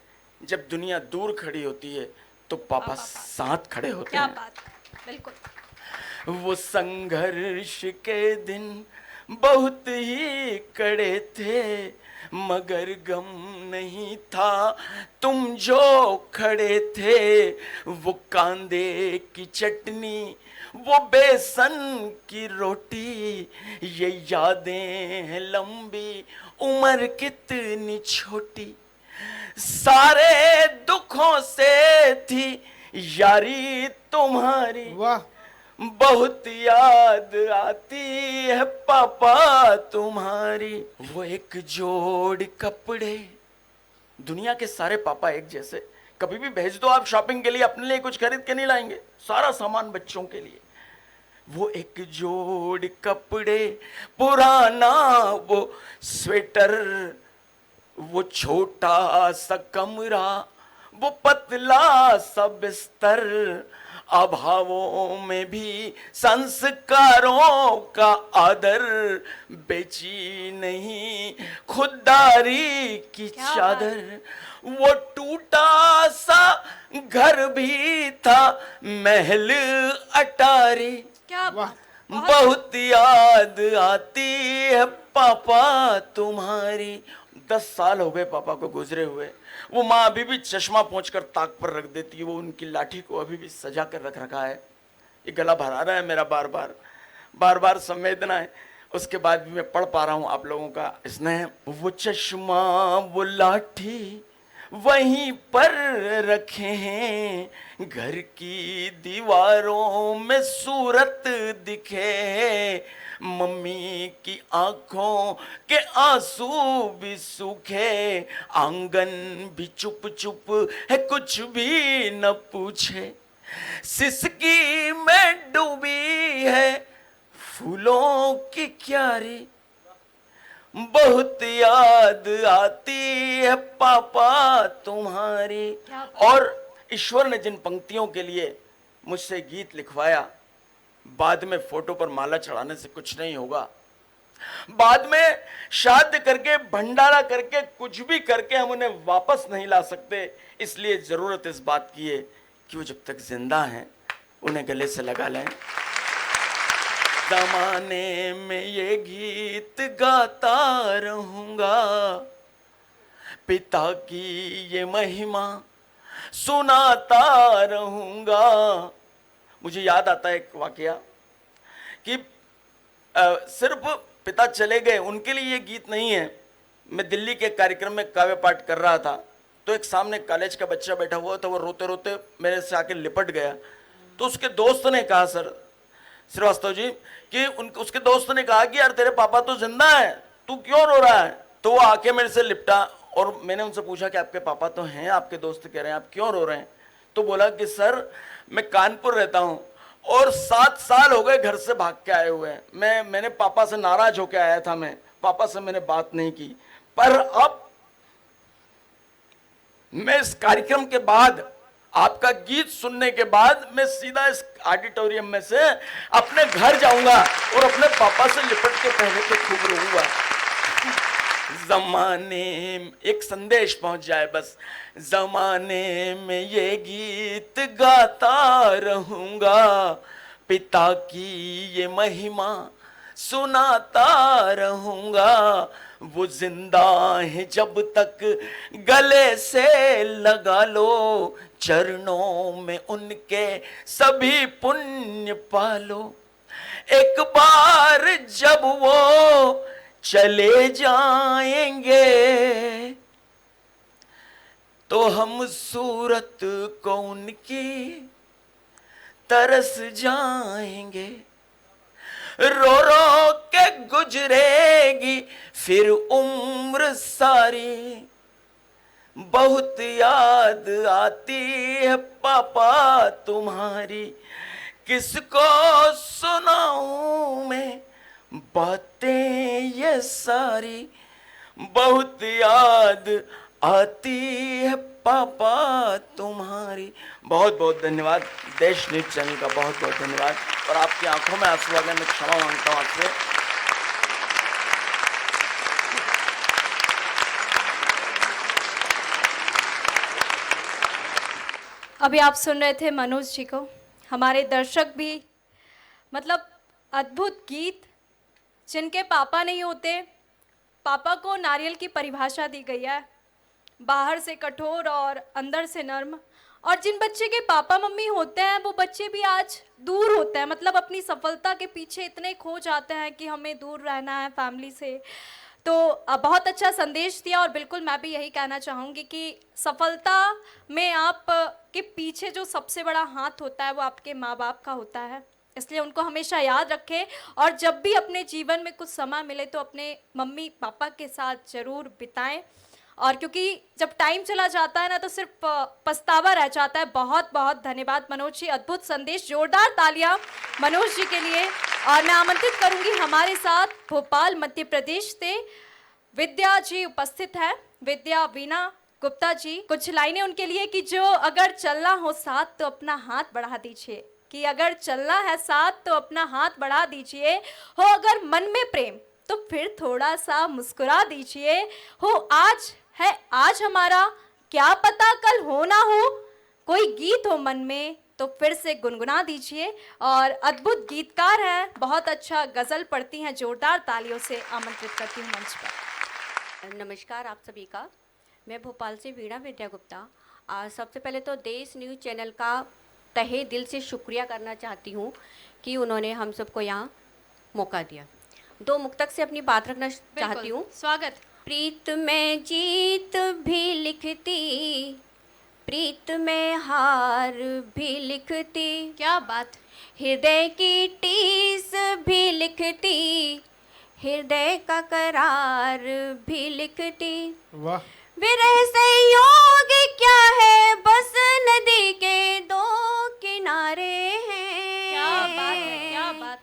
जब दुनिया दूर खड़ी होती है तो पापा साथ खड़े होते क्या हैं। बात। बिल्कुल। वो संघर्ष के दिन, बहुत ही कड़े थे, मगर गम नहीं था तुम जो खड़े थे। वो कांदे की चटनी, वो बेसन की रोटी, ये यादें हैं लंबी, उम्र कितनी छोटी। सारे दुखों से थी यारी तुम्हारी, वाह, बहुत याद आती है पापा तुम्हारी। वो एक जोड़ कपड़े, दुनिया के सारे पापा एक जैसे। कभी भी भेज दो आप शॉपिंग के लिए, अपने लिए कुछ खरीद के नहीं लाएंगे, सारा सामान बच्चों के लिए। वो एक जोड़ कपड़े, पुराना वो स्वेटर, वो छोटा सा कमरा, वो पतला सा बिस्तर, अभावों में भी संस्कारों का आदर, बेची नहीं खुददारी की क्या चादर। वो टूटा सा घर भी था, महल अटारी, क्या बहुत याद आती है पापा तुम्हारी। 10 साल हो गए पापा को गुजरे हुए। वो माँ अभी भी चश्मा पोंछकर ताक पर रख देती है, वो उनकी लाठी को अभी भी सजा कर रख रखा है। ये गला भरा रहा है मेरा बार बार संवेदना है, उसके बाद भी मैं पढ़ पा रहा हूँ आप लोगों का स्नेह। वो चश्मा वो लाठी वहीं पर रखे हैं, घर की दीवारों में सूरत दिखे, मम्मी की आंखों के आंसू भी सूखे, आंगन भी चुप चुप है कुछ भी न पूछे, सिसकी में डूबी है फूलों की क्यारी, बहुत याद आती है पापा तुम्हारी। और ईश्वर ने जिन पंक्तियों के लिए मुझसे गीत लिखवाया, बाद में फोटो पर माला चढ़ाने से कुछ नहीं होगा, बाद में श्राद्ध करके भंडारा करके कुछ भी करके हम उन्हें वापस नहीं ला सकते। इसलिए जरूरत इस बात की है कि वो जब तक जिंदा हैं उन्हें गले से लगा लें। जमाने में ये गीत गाता रहूंगा, पिता की ये महिमा सुनाता रहूंगा। मुझे याद आता है एक वाकया कि सिर्फ पिता चले गए उनके लिए ये गीत नहीं है। मैं दिल्ली के कार्यक्रम में काव्य पाठ कर रहा था, तो एक सामने कॉलेज का बच्चा बैठा हुआ था, वो रोते रोते मेरे से आके लिपट गया। तो उसके दोस्त ने कहा, सर श्रीवास्तव जी, कि उसके दोस्त ने कहा कि यार तेरे पापा तो जिंदा है, तू क्यों रो रहा है। तो वो आके मेरे से लिपटा और मैंने उनसे पूछा कि आपके पापा तो हैं, आपके दोस्त कह रहे हैं, आप क्यों रो रहे हैं। तो बोला कि सर मैं कानपुर रहता हूं और 7 साल हो गए घर से भाग के आए हुए हैं। मैंने पापा से नाराज होके आया था, मैं पापा से मैंने बात नहीं की, पर अब मैं इस कार्यक्रम के बाद, आपका गीत सुनने के बाद मैं सीधा इस ऑडिटोरियम में से अपने घर जाऊंगा और अपने पापा से लिपट के पहले तो खूब रोऊंगा। जमाने एक संदेश पहुंच जाए बस, जमाने में ये गीत गाता रहूंगा, पिता की ये महिमा सुनाता रहूंगा। वो जिंदा है जब तक गले से लगा लो, चरणों में उनके सभी पुण्य पालो। एक बार जब वो चले जाएंगे तो हम सूरत को उनकी तरस जाएंगे। रो रो के गुजरेगी फिर उम्र सारी, बहुत याद आती है पापा तुम्हारी। किसको सुनाऊं मैं बातें ये सारी, बहुत याद आती है पापा तुम्हारी। बहुत बहुत धन्यवाद देश न्यूज चैनल का, बहुत बहुत धन्यवाद। और आपकी आंखों में आंसू आ गए, मैं क्षमा मांगता हूं आपसे। अभी आप सुन रहे थे मनोज जी को। हमारे दर्शक भी मतलब अद्भुत गीत जिनके पापा नहीं होते, पापा को नारियल की परिभाषा दी गई है, बाहर से कठोर और अंदर से नर्म। और जिन बच्चे के पापा मम्मी होते हैं वो बच्चे भी आज दूर होते हैं, मतलब अपनी सफलता के पीछे इतने खो जाते हैं कि हमें दूर रहना है फैमिली से। तो बहुत अच्छा संदेश दिया, और बिल्कुल मैं भी यही कहना चाहूँगी कि सफलता में आप के पीछे जो सबसे बड़ा हाथ होता है वो आपके माँ बाप का होता है, इसलिए उनको हमेशा याद रखें। और जब भी अपने जीवन में कुछ समय मिले तो अपने मम्मी पापा के साथ ज़रूर बिताएं, और क्योंकि जब टाइम चला जाता है ना तो सिर्फ पछतावा रह जाता है। बहुत बहुत धन्यवाद मनोज जी, अद्भुत संदेश, जोरदार तालियां मनोज जी के लिए। और मैं आमंत्रित करूंगी हमारे साथ भोपाल मध्य प्रदेश से विद्या जी उपस्थित है, विद्या वीणा गुप्ता जी। कुछ लाइनें उनके लिए कि जो अगर चलना हो साथ तो अपना हाथ बढ़ा दीजिए, कि अगर चलना है साथ तो अपना हाथ बढ़ा दीजिए, हो अगर मन में प्रेम तो फिर थोड़ा सा मुस्कुरा दीजिए, हो आज है आज हमारा, क्या पता कल हो ना हो, कोई गीत हो मन में तो फिर से गुनगुना दीजिए। और अद्भुत गीतकार हैं, बहुत अच्छा गजल पढ़ती हैं, जोरदार तालियों से आमंत्रित करती हूँ मंच पर। नमस्कार आप सभी का, मैं भोपाल से वीणा विद्या गुप्ता। सबसे पहले तो देश न्यूज़ चैनल का तहे दिल से शुक्रिया करना चाहती हूँ कि उन्होंने हम सबको यहाँ मौका दिया। दो मुक्तक से अपनी बात रखना चाहती हूँ। स्वागत। प्रीत में जीत भी लिखती, प्रीत में हार भी लिखती, क्या बात। हृदय की टीस भी लिखती, हृदय का करार भी लिखती। वाह। विरह संयोग क्या है, बस नदी के दो किनारे हैं। क्या बात है, क्या बात।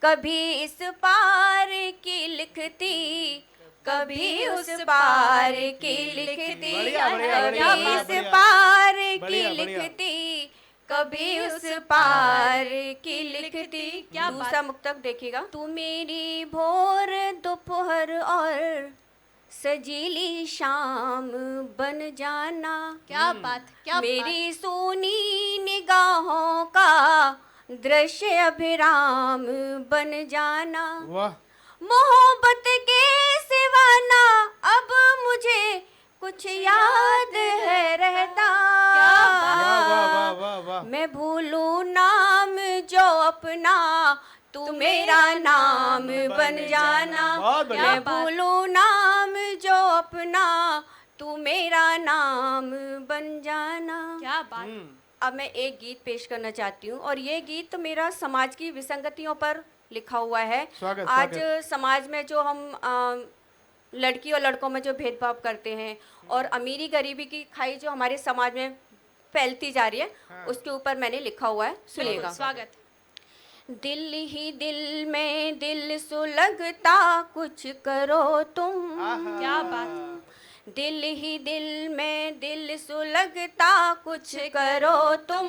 कभी इस पार की लिखती, कभी उस पार की लिखती, बढ़िया, बढ़िया, कभी बढ़िया, इस बढ़िया। पार की बढ़िया, बढ़िया। लिखती, कभी उस पार की लिखती। क्या दूसरा मुक्तक देखिएगा। तू मेरी भोर दोपहर और सजीली शाम बन जाना, क्या बात, क्या मेरी सोनी निगाहों का दृश्य अभिराम बन जाना। वाह। मोहब्बत के सिवाना अब मुझे कुछ याद है रहता। वाह वाह वाह वाह वाह। मैं भूलूं नाम जो अपना, तू मेरा नाम बन जाना। बहुत बढ़िया। मैं भूलूं नाम जो अपना, तू मेरा नाम बन जाना। क्या बात। अब मैं एक गीत पेश करना चाहती हूँ, और ये गीत मेरा समाज की विसंगतियों पर लिखा हुआ है। स्वागत, आज स्वागत। समाज में जो हम लड़की और लड़कों में जो भेदभाव करते हैं, और अमीरी गरीबी की खाई जो हमारे समाज में फैलती जा रही है, उसके ऊपर मैंने लिखा हुआ है, सुनिएगा। स्वागत। दिल ही दिल में दिल सुलगता, कुछ करो तुम। क्या बात। दिल ही दिल में दिल सुलगता, कुछ करो तुम।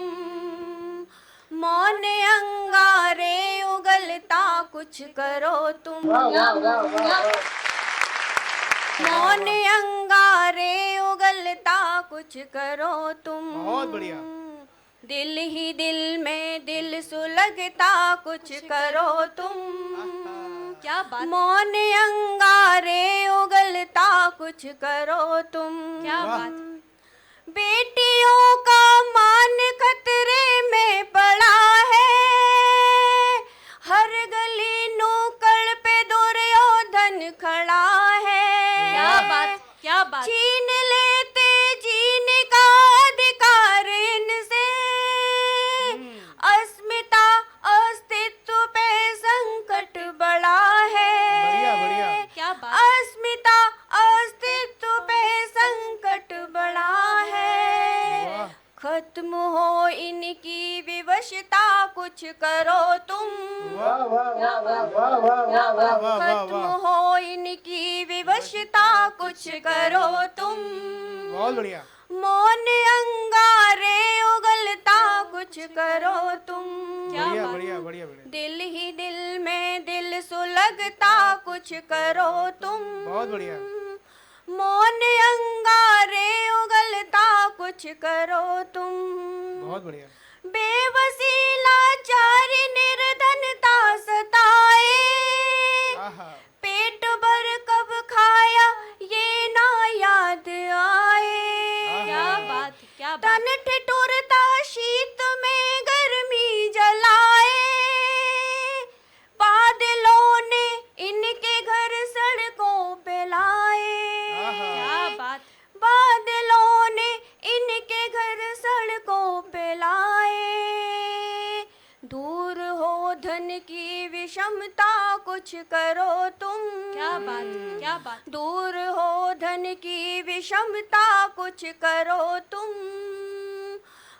मौन अंगारे उगलता, कुछ करो तुम। मौन अंगारे उगलता, कुछ करो तुम। बहुत बढ़िया। दिल ही दिल में दिल सुलगता, कुछ करो तुम। क्या बात। मौन अंगारे उगलता, कुछ करो तुम। क्या बात। बेटियों का मान खतरे में पड़ा है, हर गली नुक्कड़ पे दुर्योधन खड़ा है। क्या बात, क्या बात। छीन लेते जीने का अधिकार इनसे, अस्मिता अस्तित्व पे संकट बड़ा है। बढ़िया, बढ़िया। क्या बात। अस्मिता अस्तित्व पे संकट बड़ा है। वाह। खत्म हो इनकी विवशता, कुछ करो तुम। वाह वाह वाह वाह वाह वाह वाह वाह वाह खत्म वाह। हो इनकी विवशता, कुछ करो तुम। बहुत बढ़िया। मौन अंगारे उगलता, कुछ करो तुम। बढ़िया बढ़िया बढ़िया बढ़िया। दिल ही दिल में दिल सुलगता, कुछ करो तुम। बहुत बढ़िया। मौन अंगारे उगलता, कुछ करो तुम। बहुत बढ़िया। बेवसी लाचारी निर्धनता सताए, की विषमता कुछ करो तुम। क्या बात, क्या बात। दूर हो धन की विषमता कुछ करो तुम।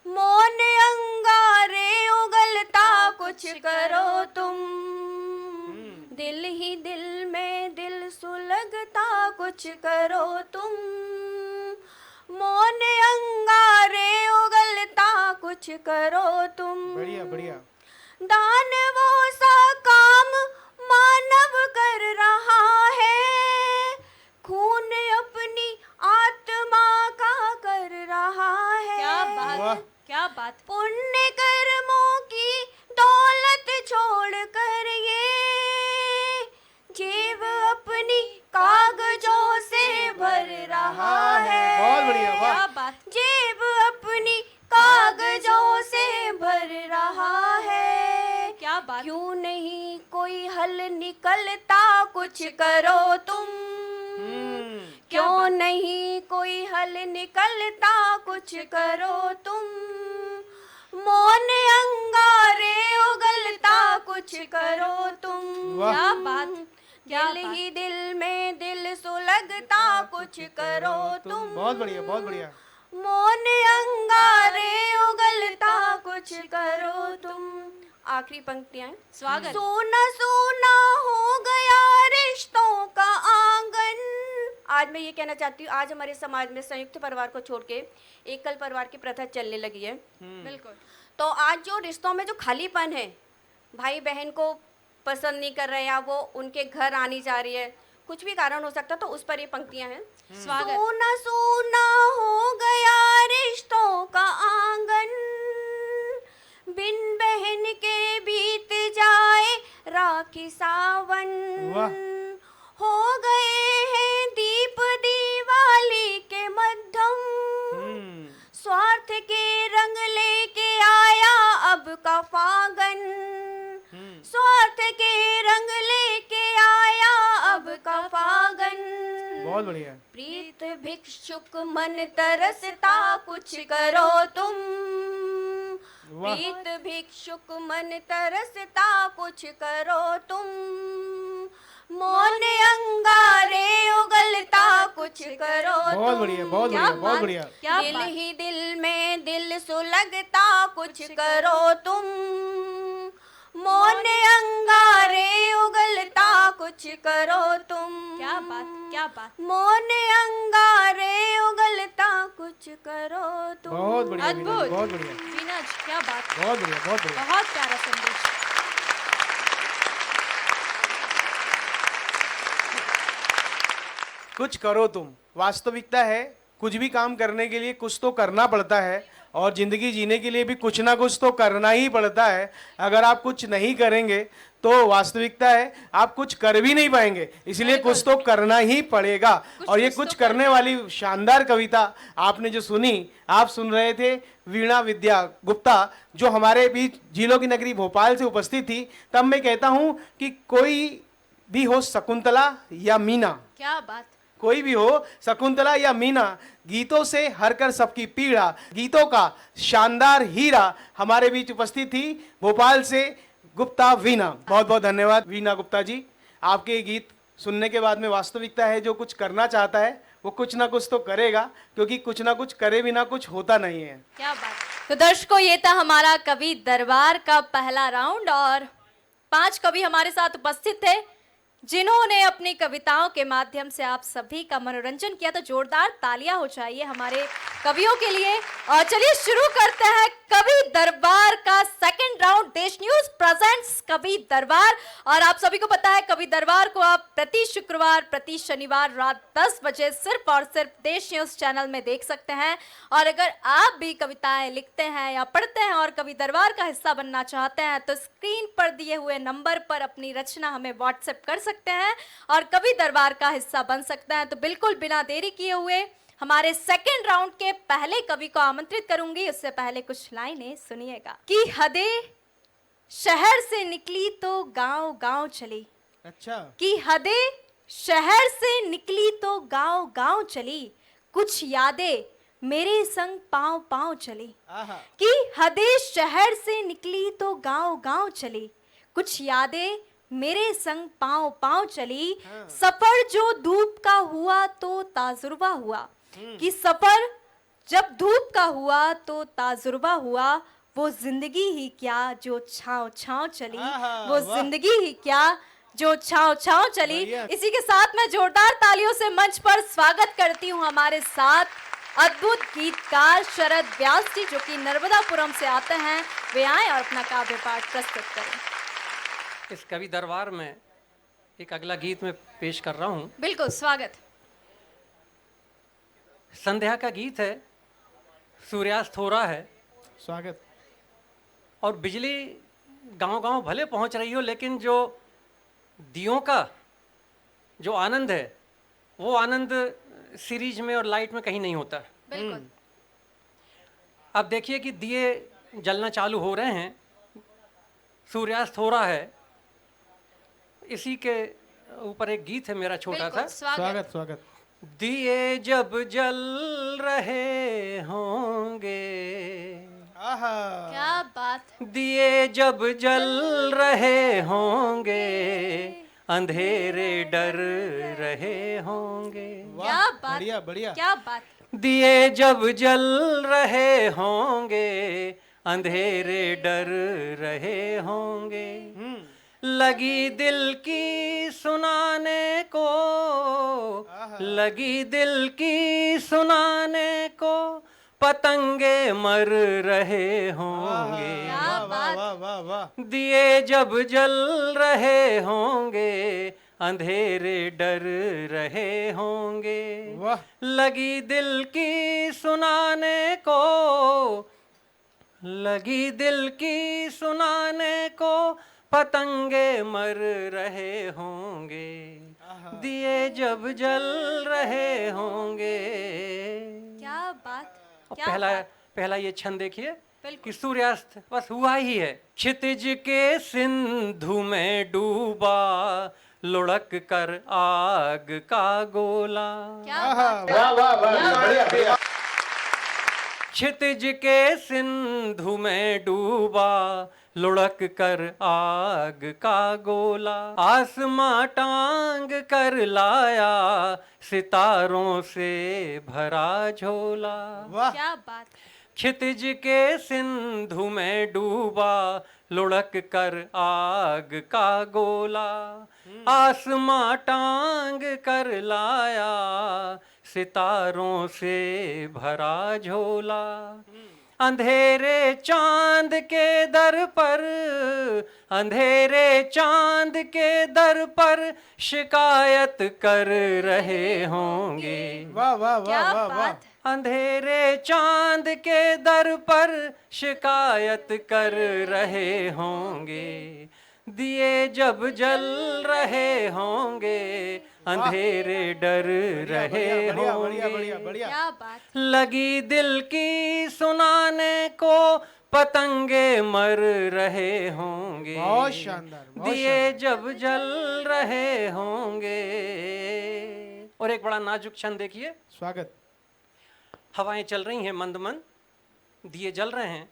मौन अंगारे उगलता कुछ करो तुम। दिल ही दिल में दिल सुलगता कुछ करो तुम। मौन अंगारे उगलता कुछ करो तुम। बढ़िया बढ़िया। दानवों सा काम मानव कर रहा है। खून अपनी आत्मा का कर रहा है। क्या वाह। बात, क्या बात। पुण्य कर्मों की दौलत छोड़ कर ये जेब अपनी कागजों से भर रहा है। बहुत बढ़िया, वाह। क्या बात। जेब अपनी कागजों से भर रहा है। क्या बात। क्यों नहीं कोई हल निकलता कुछ करो तुम। क्यों नहीं कोई हल निकलता कुछ करो तुम। मौन अंगारे उगलता कुछ करो तुम। वाह। क्या बात, क्या दिल बात। ही दिल में दिल सुलगता कुछ करो तुम। बहुत बढ़िया बहुत बढ़िया। मौन अंगारे उगलता कुछ करो तुम। आखिरी पंक्तियां हैं। स्वागत। सोना सोना हो गया रिश्तों का आंगन। आज मैं ये कहना चाहती हूँ, आज हमारे समाज में संयुक्त परिवार को छोड़ के एकल परिवार की प्रथा चलने लगी है। बिल्कुल। तो आज जो रिश्तों में जो खालीपन है, भाई बहन को पसंद नहीं कर रहे या वो उनके घर आनी जा रही है, कुछ भी कारण हो सकता, तो उस पर ये पंक्तियां हैं। स्वागत। सोना सोना हो गया रिश्तों का आंगन। बिन बहन के बीत जाए राखी सावन। वाह। हो गए हैं दीप दिवाली के मध्यम। स्वार्थ के रंग लेके आया अब का फागन। स्वार्थ के रंग लेके आया अब का फागन। बहुत बढ़िया। प्रीत भिक्षुक मन तरसता कुछ करो तुम। वाह। प्रीत भिक्षुक मन तरसता कुछ करो तुम। मौन अंगारे उगलता कुछ करो तुम। बहुत बढ़िया बहुत क्या बढ़िया बहुत बात, बढ़िया। क्या दिल बात। ही दिल में दिल सुलगता कुछ करो तुम। मौन अंगारे उगलता कुछ करो तुम। क्या बात, क्या बात। मौन अंगारे उगलता कुछ करो तुम। बहुत बढ़िया वीना जी, अद्भुत। बहुत बढ़िया वीना जी, क्या बात। बहुत बढ़िया बहुत बढ़िया। बहुत प्यारा संदेश। कुछ करो तुम, वास्तविकता है कुछ भी काम करने के लिए कुछ तो करना पड़ता है, और जिंदगी जीने के लिए भी कुछ ना कुछ तो करना ही पड़ता है। अगर आप कुछ नहीं करेंगे तो वास्तविकता है आप कुछ कर भी नहीं पाएंगे, इसलिए कुछ तो करना ही पड़ेगा। और ये कुछ करने वाली शानदार कविता आपने जो सुनी, आप सुन रहे थे वीणा विद्या गुप्ता, जो हमारे बीच झीलों की नगरी भोपाल से उपस्थित थी। तब मैं कहता हूँ कि कोई भी हो, शकुंतला या मीना, क्या बात। कोई भी हो, शकुंतला या मीना, गीतों से हर कर सबकी पीड़ा, गीतों का शानदार हीरा हमारे बीच उपस्थित थी भोपाल से गुप्ता वीना। बहुत बहुत धन्यवाद वीना गुप्ता जी। आपके गीत सुनने के बाद में वास्तविकता है जो कुछ करना चाहता है वो कुछ ना कुछ तो करेगा, क्योंकि कुछ ना कुछ करे बिना कुछ होता नहीं है। क्या बात। तो दर्शकों, ये था हमारा कवि दरबार का पहला राउंड, और 5 कवि हमारे साथ उपस्थित थे जिन्होंने अपनी कविताओं के माध्यम से आप सभी का मनोरंजन किया। तो जोरदार तालियां हो चाहिए हमारे कवियों के लिए। और चलिए शुरू करते हैं कवि दरबार का सेकंड राउंड। देश न्यूज प्रेजेंट्स कवि दरबार। और आप सभी को पता है कवि दरबार को आप प्रति शुक्रवार प्रति शनिवार रात 10 बजे सिर्फ और सिर्फ देश न्यूज चैनल में देख सकते हैं। और अगर आप भी कविताएं लिखते हैं या पढ़ते हैं और कवि दरबार का हिस्सा बनना चाहते हैं तो स्क्रीन पर दिए हुए नंबर पर अपनी रचना हमें व्हाट्सएप कर सकते हैं और कवि दरबार का हिस्सा बन सकते हैं। तो बिल्कुल बिना देरी किए हुए हमारे सेकेंड राउंड के पहले कवि को आमंत्रित करूंगी। उससे पहले कुछ लाइनें सुनिएगा। कि हदें शहर से निकली तो गांव गांव चली। अच्छा। कि हदें शहर से निकली तो गांव गांव चली, कुछ यादें मेरे संग पांव पांव चली। आहा। कि हदें शहर से निकली तो गांव गांव चली, कुछ यादें मेरे संग पांव पांव चली, सफर जो धूप का हुआ तो ताजुर्बा हुआ, कि सफर जब धूप का हुआ तो ताजुर्बा हुआ, वो जिंदगी ही क्या जो छाँव छाँव चली, वो जिंदगी ही क्या जो छाँव छाँव चली। इसी के साथ मैं जोरदार तालियों से मंच पर स्वागत करती हूँ हमारे साथ अद्भुत गीतकार शरद व्यास जी, जो कि नर्मदापुरम से आते हैं। वे आए और अपना काव्य पाठ प्रस्तुत करें। इस कवि दरबार में एक अगला गीत मैं पेश कर रहा हूँ। बिल्कुल, स्वागत। संध्या का गीत है, सूर्यास्त हो रहा है स्वागत। और बिजली गांव-गांव भले पहुंच रही हो, लेकिन जो दियों का जो आनंद है वो आनंद सीरीज में और लाइट में कहीं नहीं होता। बिल्कुल। अब देखिए कि दिए जलना चालू हो रहे हैं, सूर्यास्त हो रहा है। इसी के ऊपर एक गीत है मेरा छोटा सा। स्वागत स्वागत। दिए जब जल रहे होंगे, क्या बात। दिए जब जल रहे होंगे, अंधेरे डर रहे होंगे। क्या बात, बढ़िया बढ़िया। क्या बात। दिए जब जल रहे होंगे, अंधेरे डर रहे होंगे। लगी दिल की सुनाने को, लगी दिल की सुनाने को, पतंगे मर रहे होंगे। क्या बात। वाह वाह वाह। दिए जब जल रहे होंगे, अंधेरे डर रहे होंगे। वाह। लगी दिल की सुनाने को, लगी दिल की सुनाने को, पतंगे मर रहे होंगे। दिए जब जल रहे होंगे। क्या बात। और क्या पहला बात। पहला ये छंद देखिए बिल्कुल। कि सूर्यास्त बस हुआ ही है। क्षितिज के सिंधु में डूबा, लुढ़क कर आग का गोला। क्या बात। वाह वाह वाह। बढ़िया बढ़िया। क्षितिज के सिंधु में डूबा, लुढ़क कर आग का गोला। आसमां टांग कर लाया, सितारों से भरा झोला। वाह। क्या बात। क्षितिज के सिंधु में डूबा, लुढ़क कर आग का गोला। आसमां टांग कर लाया, सितारों से भरा झोला। अंधेरे चांद के दर पर, अंधेरे चांद के दर पर, शिकायत कर रहे होंगे। वाह वाह वाह क्या वाह वाह। बात। अंधेरे चांद के दर पर, शिकायत कर रहे होंगे। दिए जब जल रहे होंगे, अंधेरे डर रहे बढ़िया बढ़िया होंगे। बढ़िया बढ़िया। क्या बात। लगी दिल की सुनाने को, पतंगे मर रहे होंगे। बहुत शानदार, बहुत दिए जब जल रहे होंगे। और एक बड़ा नाजुक छंद देखिए। स्वागत। हवाएं चल रही हैं मंद मंद, दिए जल रहे हैं।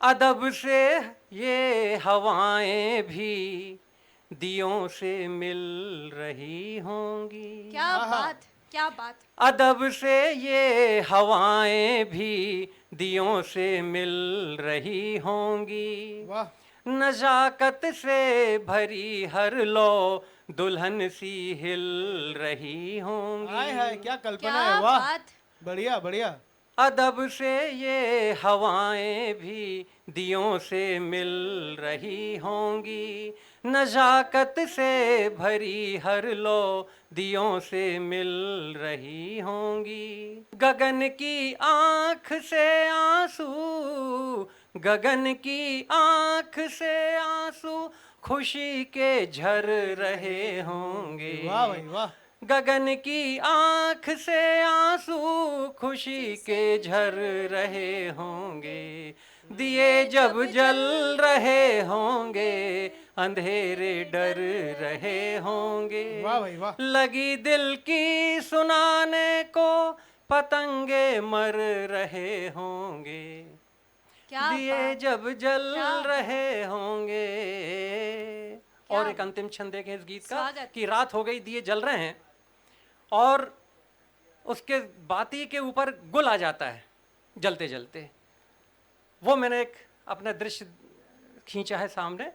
अदब से ये हवाएं भी दियों से मिल रही होंगी। क्या बात। क्या बात। अदब से ये हवाएं भी दियों से मिल रही होंगी। वाह। नजाकत से भरी हर लो, दुल्हन सी हिल रही होंगी। हाय हाय, क्या कल्पना क्या है। वाह। बात। बढ़िया बढ़िया। अदब से ये हवाएं भी दियों से मिल रही होंगी। नजाकत से भरी हर लो, दियों से मिल रही होंगी। गगन की आंख से आंसू, गगन की आंख से आंसू, खुशी के झर रहे होंगे। वाह भाई वाह। गगन की आंख से आंसू, खुशी के झर रहे होंगे। दिए जब जल रहे होंगे, अंधेरे डर रहे होंगे। वाह भाई वाह। लगी दिल की सुनाने को, पतंगे मर रहे होंगे। क्या दिए बात। जब जल क्या बात। रहे होंगे। क्या और एक अंतिम छंद देखें इस गीत का स्वागत। कि रात हो गई दिए जल रहे हैं और उसके बाती के ऊपर गुल आ जाता है जलते जलते। वो मैंने एक अपना दृश्य खींचा है सामने।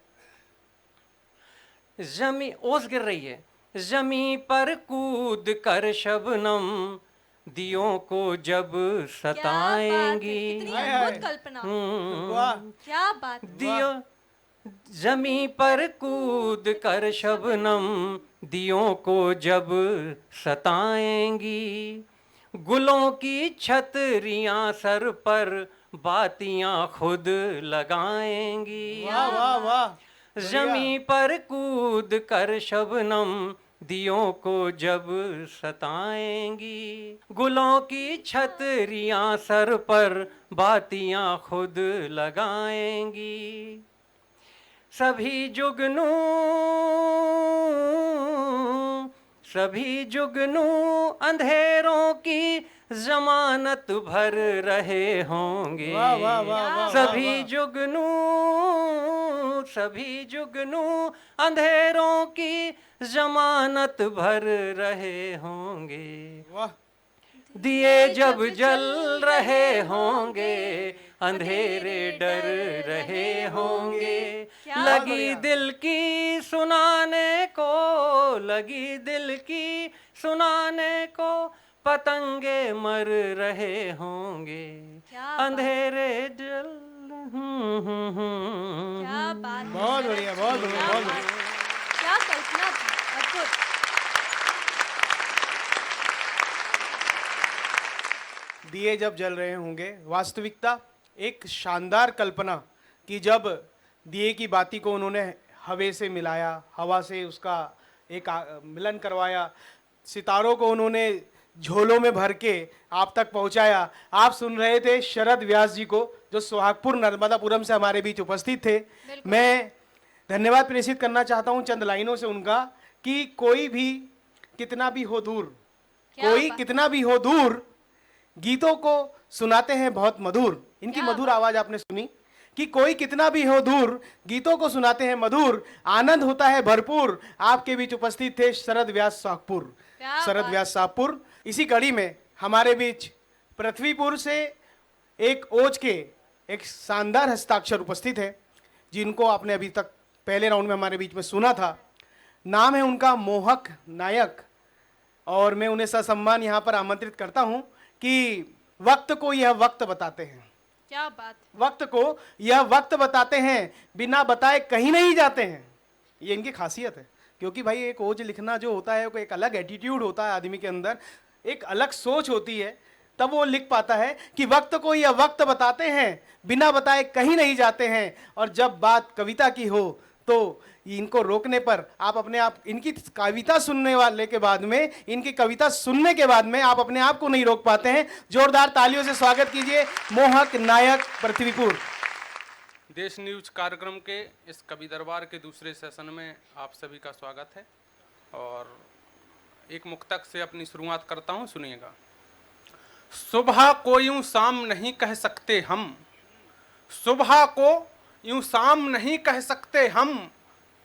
जमी ओस गिर रही है, जमी पर कूद कर शबनम दियों को जब क्या बात है, सताएंगी। कितनी हाय, हाय। अद्भुत कल्पना। वाह क्या बात। दियो जमी पर कूद कर शबनम दियों को जब सताएंगी। गुलों की छतरियां सर पर बातियां खुद लगाएंगी। वाह वाह वाह। जमी पर कूद कर शबनम दियों को जब सताएंगी। गुलों की छतरियां सर पर बातियां खुद लगाएंगी। सभी जुगनू अंधेरों की जमानत भर रहे होंगे। वाह वाह वाह वाह। सभी जुगनू अंधेरों की जमानत भर रहे होंगे। वाह। दिए जब जल रहे होंगे अंधेरे डर रहे होंगे। क्या लगी दिल की सुनाने को पतंगे मर रहे होंगे। क्या बात। अंधेरे जल क्या बात है। बहुत बढ़िया, बहुत बढ़िया, क्या बहुत बात। क्या कल्पना थी, अद्भुत। दिए जब जल रहे होंगे, वास्तविकता एक शानदार कल्पना कि जब दिए की बाती को उन्होंने हवे से मिलाया, हवा से उसका एक मिलन करवाया, सितारों को उन्होंने झोलों में भर के आप तक पहुंचाया। आप सुन रहे थे शरद व्यास जी को, जो सोहागपुर नर्मदापुरम से हमारे बीच उपस्थित थे। मैं धन्यवाद प्रेषित करना चाहता हूं चंद लाइनों से उनका कि कोई भी कितना भी हो दूर, कोई कितना भी हो दूर, गीतों को सुनाते हैं बहुत मधुर। इनकी मधुर आवाज आपने सुनी कि कोई कितना भी हो दूर, गीतों को सुनाते हैं मधुर, आनंद होता है भरपूर। आपके बीच उपस्थित थे शरद व्यास साहपुर, शरद व्यास साहपुर। इसी कड़ी में हमारे बीच पृथ्वीपुर से एक ओज के एक शानदार हस्ताक्षर उपस्थित है, जिनको आपने अभी तक पहले राउंड में हमारे बीच में सुना था। नाम है उनका मोहक नायक, और मैं उन्हें ससम्मान यहाँ पर आमंत्रित करता हूँ कि वक्त को यह वक्त बताते हैं। क्या बात। वक्त को यह वक्त बताते हैं, बिना बताए कहीं नहीं जाते हैं। ये इनकी खासियत है, क्योंकि भाई एक ओज लिखना जो होता है, एक अलग एटीट्यूड होता है आदमी के अंदर, एक अलग सोच होती है, तब वो लिख पाता है कि वक्त को यह वक्त बताते हैं, बिना बताए कहीं नहीं जाते हैं। और जब बात कविता की हो तो इनको रोकने पर आप अपने आप, इनकी कविता सुनने वाले के बाद में, इनकी कविता सुनने के बाद में आप अपने आप को नहीं रोक पाते हैं। जोरदार तालियों से स्वागत कीजिए मोहक नायक पृथ्वीपुर। देश न्यूज कार्यक्रम के इस कवि दरबार के दूसरे सेशन में आप सभी का स्वागत है। और एक मुक्तक से अपनी शुरुआत करता हूँ, सुनिएगा। सुबह को यूं शाम नहीं कह सकते हम, सुबह को यूं शाम नहीं कह सकते हम,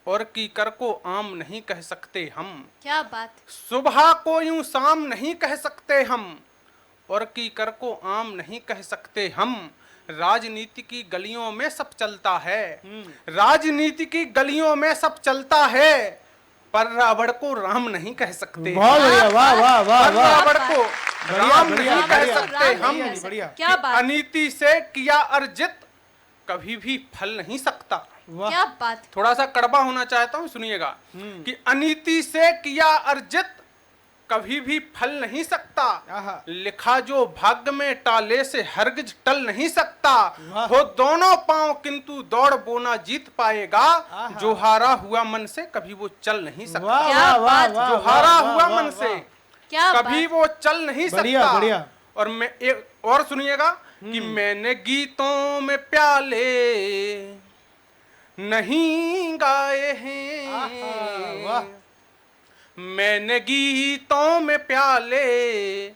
और कीकर को आम नहीं कह सकते हम। क्या बात। सुबह को यूं शाम नहीं कह सकते हम, और कीकर को आम नहीं कह सकते हम। राजनीति की गलियों में सब चलता है, राजनीति की गलियों में सब चलता है, पर रावण को राम नहीं कह सकते। बहुत बढ़िया, वाह वाह वाह पर वाह। रावण को राम बढ़िया, नहीं कह बढ़िया, सकते हम। बढ़िया। क्या बात। अनीति से किया अर्जित कभी भी फल नहीं सकता। क्या बात। थोड़ा सा कड़वा होना चाहता हूं, सुनिएगा कि अनीति से किया अर्जित कभी भी फल नहीं सकता। लिखा जो भाग्य में टाले से हरगिज टल नहीं सकता। हो दोनों पांव किंतु दौड़ बोना जीत पाएगा, जो हारा हुआ मन से कभी वो चल नहीं सकता। वाह वाह वाह। जो हारा हुआ मन से क्या कभी वो चल नहीं बढ़िया, सकता। बढ़िया। और मैं एक और सुनिएगा कि मैंने गीतों में प्याले नहीं गाए हैं, वाह। मैंने गीतों में प्याले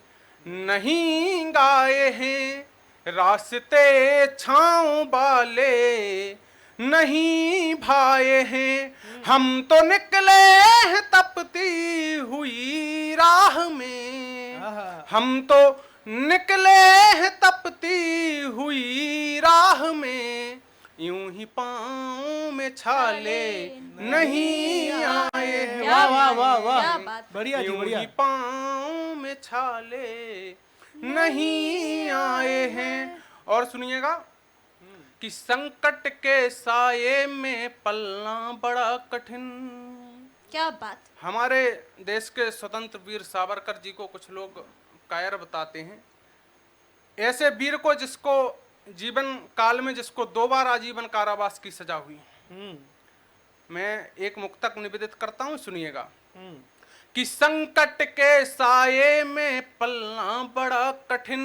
नहीं गाए हैं, रास्ते छाँव वाले नहीं भाए हैं, हम तो निकले हैं तपती हुई राह में, हम तो निकले हैं तपती हुई राह में, यूं ही पाँव में छाले नहीं आए हैं। क्या वाह वाह क्या वाह, बात। बढ़िया जी यूं बढ़िया। ही पाँव में छाले नहीं आए हैं। और सुनिएगा कि संकट के साये में पलना बड़ा कठिन। क्या बात। हमारे देश के स्वतंत्र वीर सावरकर जी को कुछ लोग कायर बताते हैं। ऐसे वीर को जिसको जीवन काल में जिसको 2 बार आजीवन कारावास की सजा हुई। मैं एक मुक्तक निवेदित करता हूं, सुनिएगा कि संकट के साये में पलना बड़ा कठिन,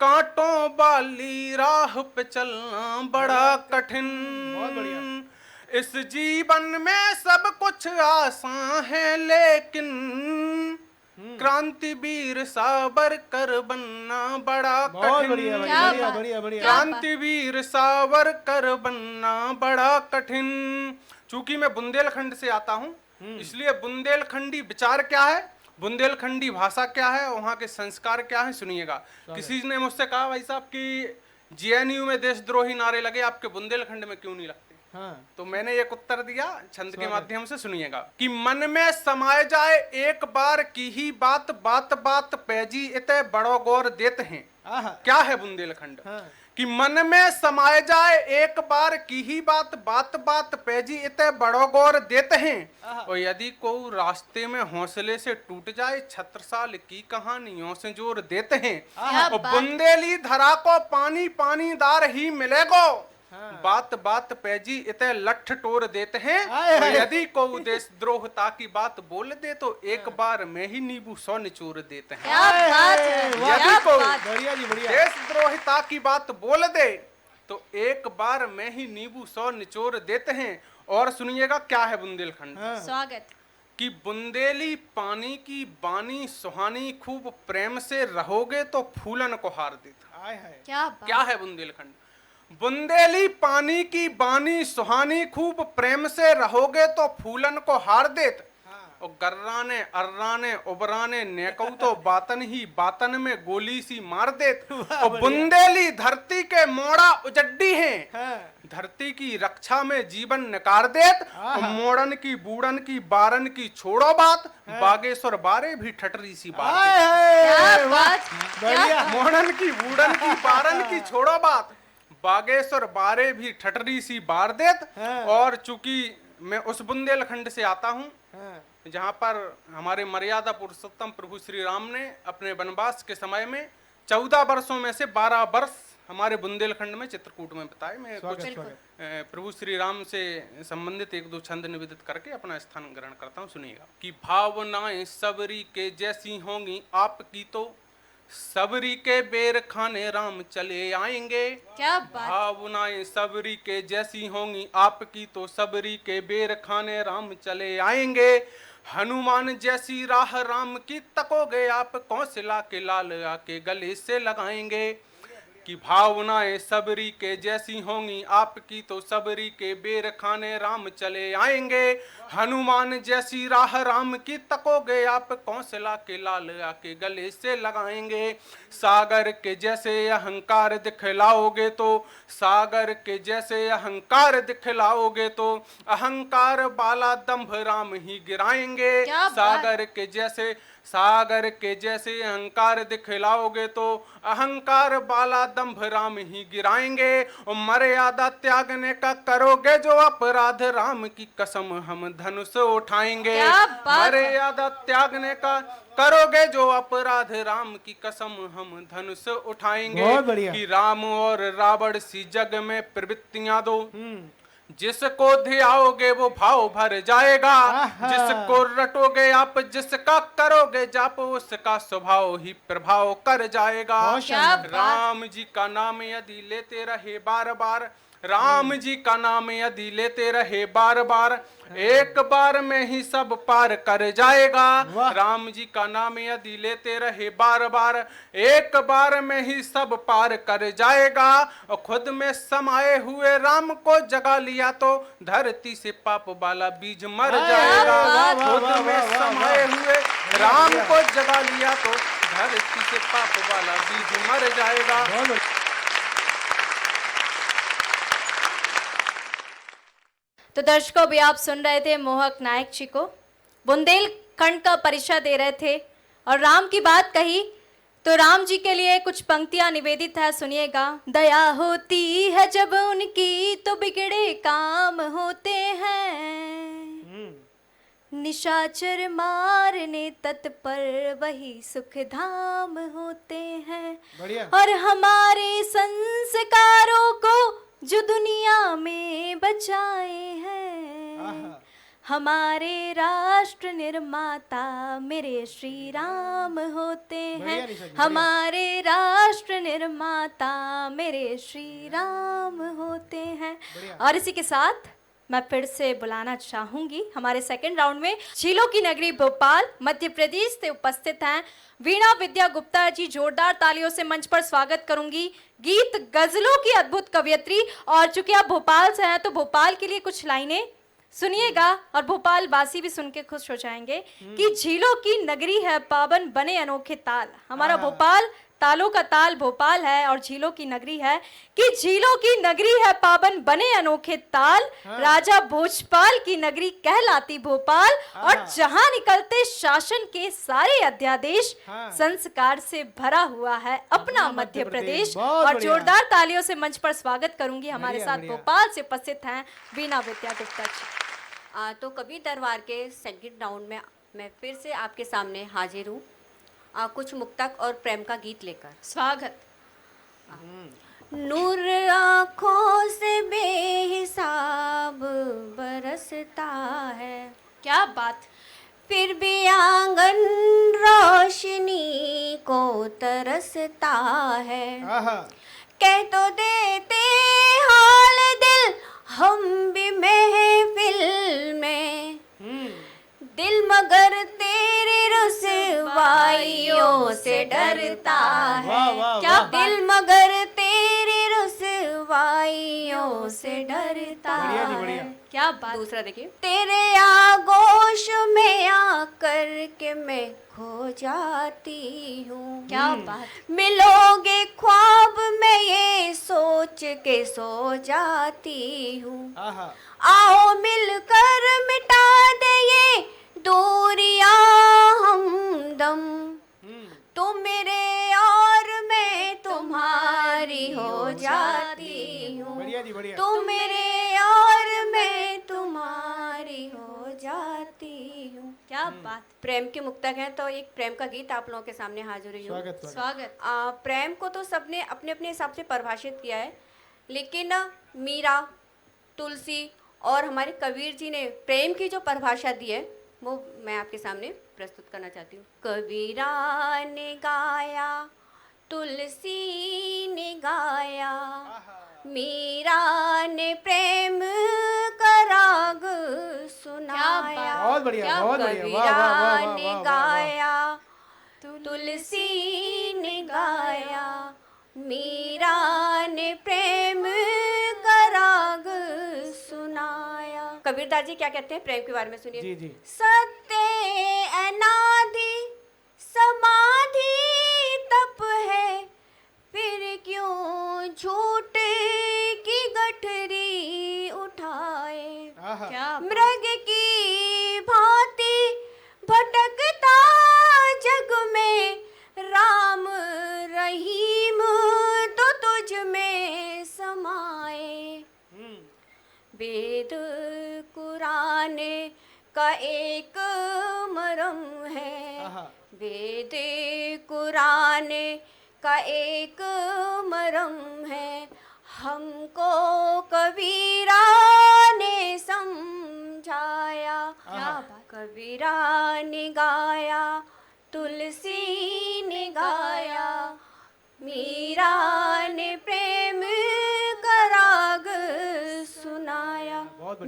कांटों वाली राह पे चलना बड़ा कठिन। बहुत बढ़िया। इस जीवन में सब कुछ आसान है, लेकिन क्रांतिवीर सावरकर बनना बड़ा बहुत बढ़िया कठिन। भाई, क्या बढ़िया बात। बढ़िया बढ़िया। क्या बात। क्रांतिवीर सावरकर बनना बड़ा कठिन। चूंकि मैं बुंदेलखंड से आता हूं, इसलिए बुंदेलखंडी विचार क्या है, बुंदेलखंडी भाषा क्या है, वहां के संस्कार क्या है, सुनिएगा। किसी ने मुझसे कहा भाई साहब कि जेएनयू में देशद्रोही नारे लगे, आपके बुंदेलखंड में क्यों नहीं लगते? हाँ। तो मैंने एक उत्तर दिया छंद के माध्यम से, सुनिएगा कि मन में समाये जाए एक बार की ही बात, बात बात पैजी इते बड़ो गौर देते हैं। आहा। क्या है बुंदेलखंड? हाँ। कि मन में समाये जाए एक बार की ही बात, बात बात पैजी इते बड़ो गौर देते हैं। और यदि को रास्ते में हौसले से टूट जाए, छत्रसाल की कहानियों से जोर देते हैं। क्या और बात। बुंदेली धरा को पानी पानीदार ही मिलेगो, बात बात पैजी इते लठ टोर देते हैं। आए, और आए। यदि को देशद्रोहता की बात बोल दे तो एक बार में ही नींबू 100 निचोड़ देते हैं। क्या बात है। वाह, क्या को बात। बढ़िया जी बढ़िया। देशद्रोहिता की बात बोल दे तो एक बार में ही नींबू 100 निचोड़ देते हैं। और सुनिएगा क्या है बुंदेलखंड। स्वागत। कि बुंदेली पानी की बानी सुहानी, खूब प्रेम से रहोगे तो फूलन को हार देता। आय हाय। क्या बात। क्या है बुंदेलखंड? बुंदेली पानी की बानी सुहानी, खूब प्रेम से रहोगे तो फूलन को हार देत। और गर्राने अर्राने उबराने नेकऊ तो बातन ही बातन में गोली सी मार देत। और बुंदेली धरती के मोड़ा उजड्डी हैं, हाँ। धरती की रक्षा में जीवन नकार देत। और मोड़न की बूढ़न की बारन की छोड़ो बात, बागेश्वर बारे भी ठटरी सी बात। आय हाय। क्या वाह, बात। बढ़िया। मोड़न की बूढ़न की बारन की छोड़ो बात, बागेश्वर बारे भी ठटरी सी बार देत। और चूंकि मैं उस बुंदेलखंड से आता हूँ जहाँ पर हमारे मर्यादा पुरुषोत्तम प्रभु श्री राम ने अपने वनवास के समय में 14 वर्षों में से 12 वर्ष हमारे बुंदेलखंड में चित्रकूट में बिताए। मैं कुछ प्रभु श्री राम से संबंधित 1-2 छंद निवेदित करके अपना स्थान ग्रहण करता हूँ, सुनिएगा। कि भावनाएं सबरी के जैसी होंगी आपकी तो सबरी के बेर खाने राम चले आएंगे। क्या बात। भावनाएं सबरी के जैसी होंगी आपकी तो सबरी के बेर खाने राम चले आएंगे। हनुमान जैसी राह राम की तकोगे आप, कौशला के लाल आके गले से लगाएंगे। कि भावनाएं सबरी के जैसी होंगी आपकी तो सबरी के बेर खाने राम चले आएंगे। हनुमान जैसी राह राम की तकोगे आप, कौशला के लाल आके गले से लगाएंगे। सागर के जैसे अहंकार दिखलाओगे तो, सागर के जैसे अहंकार दिखलाओगे तो अहंकार वाला दंभ राम ही गिराएंगे। क्या बात। सागर के जैसे अहंकार दिखलाओगे तो अहंकार वाला दंभ राम ही गिराएंगे। और मर्यादा त्यागने का करोगे जो अपराध, राम की कसम हम धनुष उठाएंगे। क्या बात है। मर्यादा त्यागने का करोगे जो अपराध, राम की कसम हम धनुष उठाएंगे। बहुत बढ़िया। कि राम और रावण सी जग में प्रवृत्तियां दो, जिसको ध्याओगे वो भाव भर जाएगा। जिसको रटोगे आप, जिसका करोगे जाप, उसका स्वभाव ही प्रभाव कर जाएगा। बहुत शानदार। राम जी का नाम यदि लेते रहे बार बार, राम जी का नाम यदि लेते रहे बार बार, एक बार में ही सब पार कर जाएगा। राम जी का नाम यदि लेते रहे बार बार, एक बार में ही सब पार कर जाएगा। और खुद में समाये हुए राम को जगा लिया तो धरती से पाप वाला बीज मर जाएगा। खुद में समाये हुए राम को जगा लिया तो धरती से पाप वाला बीज मर जाएगा। तो दर्शकों, भी आप सुन रहे थे मोहक नायक जी को, बुंदेलखंड का परिचय दे रहे थे और राम की बात कही तो राम जी के लिए कुछ पंक्तियां निवेदित है, सुनिएगा। दया होती है जब उनकी तो बिगड़े काम होते हैं, निशाचर मारने तत्पर वही सुख धाम होते हैं। बढ़िया। और हमारे संस्कारों को जो दुनिया में बचाए हैं, हमारे राष्ट्र निर्माता मेरे श्री राम होते हैं। हमारे राष्ट्र निर्माता मेरे श्री राम होते हैं। और इसी के साथ मैं फिर से बुलाना चाहूंगी हमारे सेकंड राउंड में झीलों की नगरी भोपाल मध्य प्रदेश से उपस्थित हैं वीणा विद्या गुप्ता जी। जोरदार तालियों से मंच पर स्वागत करूंगी। गीत गजलों की अद्भुत कवयित्री, और चूंकि आप भोपाल से हैं तो भोपाल के लिए कुछ लाइनें सुनिएगा और भोपाल वासी भी सुन के खुश हो जाएंगे कि झीलों की नगरी है पावन बने अनोखे ताल। हमारा भोपाल तालों का ताल भोपाल है और झीलों की नगरी है कि झीलों की नगरी है पावन बने अनोखे ताल। राजा भोजपाल की नगरी कहलाती भोपाल, और जहां निकलते शासन के सारे अध्यादेश, संस्कार से भरा हुआ है अपना मध्य प्रदेश। और जोरदार तालियों से मंच पर स्वागत करूंगी हमारे साथ भोपाल से उपस्थित हैं वीणा विद्या गुप्ता जी। तो कवि दरबार के सेकंड राउंड में मैं फिर से आपके सामने हाजिर हूँ कुछ मुक्तक और प्रेम का गीत लेकर। स्वागत। नूर आँखों से बेहिसाब बरसता है, क्या बात। फिर भी आंगन रोशनी को तरसता है। कह तो देते हाल दिल हम भी महफिल में, दिल मगर तेरी रुसवाइयों से डरता है। क्या दिल मगर तेरी रुसवाइयों से डरता है। क्या बात। दूसरा देखिए। तेरे आगोश में आकर के मैं खो जाती हूँ। क्या बात। मिलोगे ख्वाब में ये सोच के सो जाती हूँ। आओ मिलकर मिटा दे ये दूरियां हमदम, तुम मेरे और मैं तुम्हारी हो जाती हूँ। तुम मेरे और मैं तुम्हारी हो जाती हूँ। क्या बात। प्रेम के मुक्तक है तो एक प्रेम का गीत आप लोगों के सामने हाजिर हुई हूँ। स्वागत। प्रेम को तो सबने अपने अपने हिसाब से परिभाषित किया है, लेकिन मीरा, तुलसी और हमारे कबीर जी ने प्रेम की जो परिभाषा दी है वो मैं आपके सामने प्रस्तुत करना चाहती हूँ। कबीरा ने गाया, तुलसी ने गाया, मीरा ने प्रेम का राग सुनाया। बहुत बढ़िया, बहुत बढ़िया। वाह, वाह, वाह, वाह, कबीरा ने वाह, वाह, गाया, तुलसी ने गाया, मीरा ने प्रेम का राग सुनाया। कबीरदास जी क्या कहते हैं प्रेम के बारे में, सुनिए। जी जी। सत्य अनादि समाधि तप है, फिर क्यों झूठ की गठरी उठाए। क्या मृग की भांति भटकता जग में, राम रहीम तो तुझ में समाए। वेद कुरान का एक मरम है, वेद कुरान का एक मरम है, हमको कबीरा ने समझाया। कबीरा ने गाया, तुलसी ने गाया, मीरा ने प्रेम का राग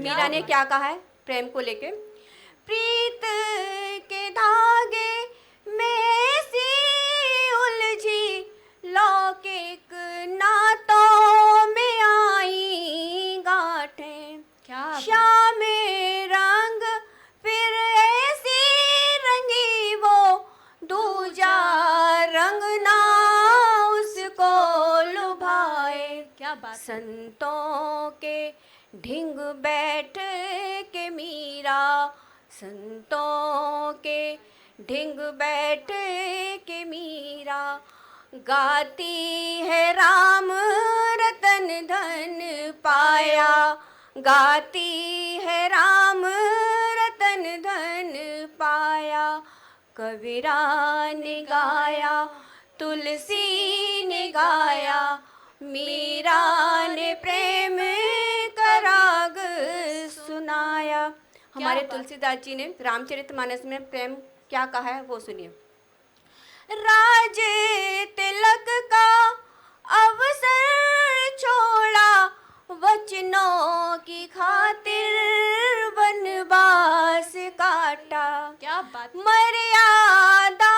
मीरा ने क्या कहा है प्रेम को लेके? प्रीत के धागे में सी उलझी, लौकिक नातों में आई गांठें। क्या श्याम रंग फिर ऐसी रंगी वो, दूजा रंग ना उसको लुभाए। क्या बात। संतों के ढिंग बैठ के मीरा, संतों के ढिंग बैठ के मीरा, गाती है राम रतन धन पाया, गाती है राम रतन धन पाया। कबीरा ने गाया, तुलसी ने गाया, मीरा ने प्रेम का राग सुनाया। हमारे तुलसीदास जी ने रामचरितमानस में प्रेम क्या कहा है वो सुनिए। राज तिलक का अवसर छोड़ा, वचनों की खातिर वनवास काटा। क्या बात। मर्यादा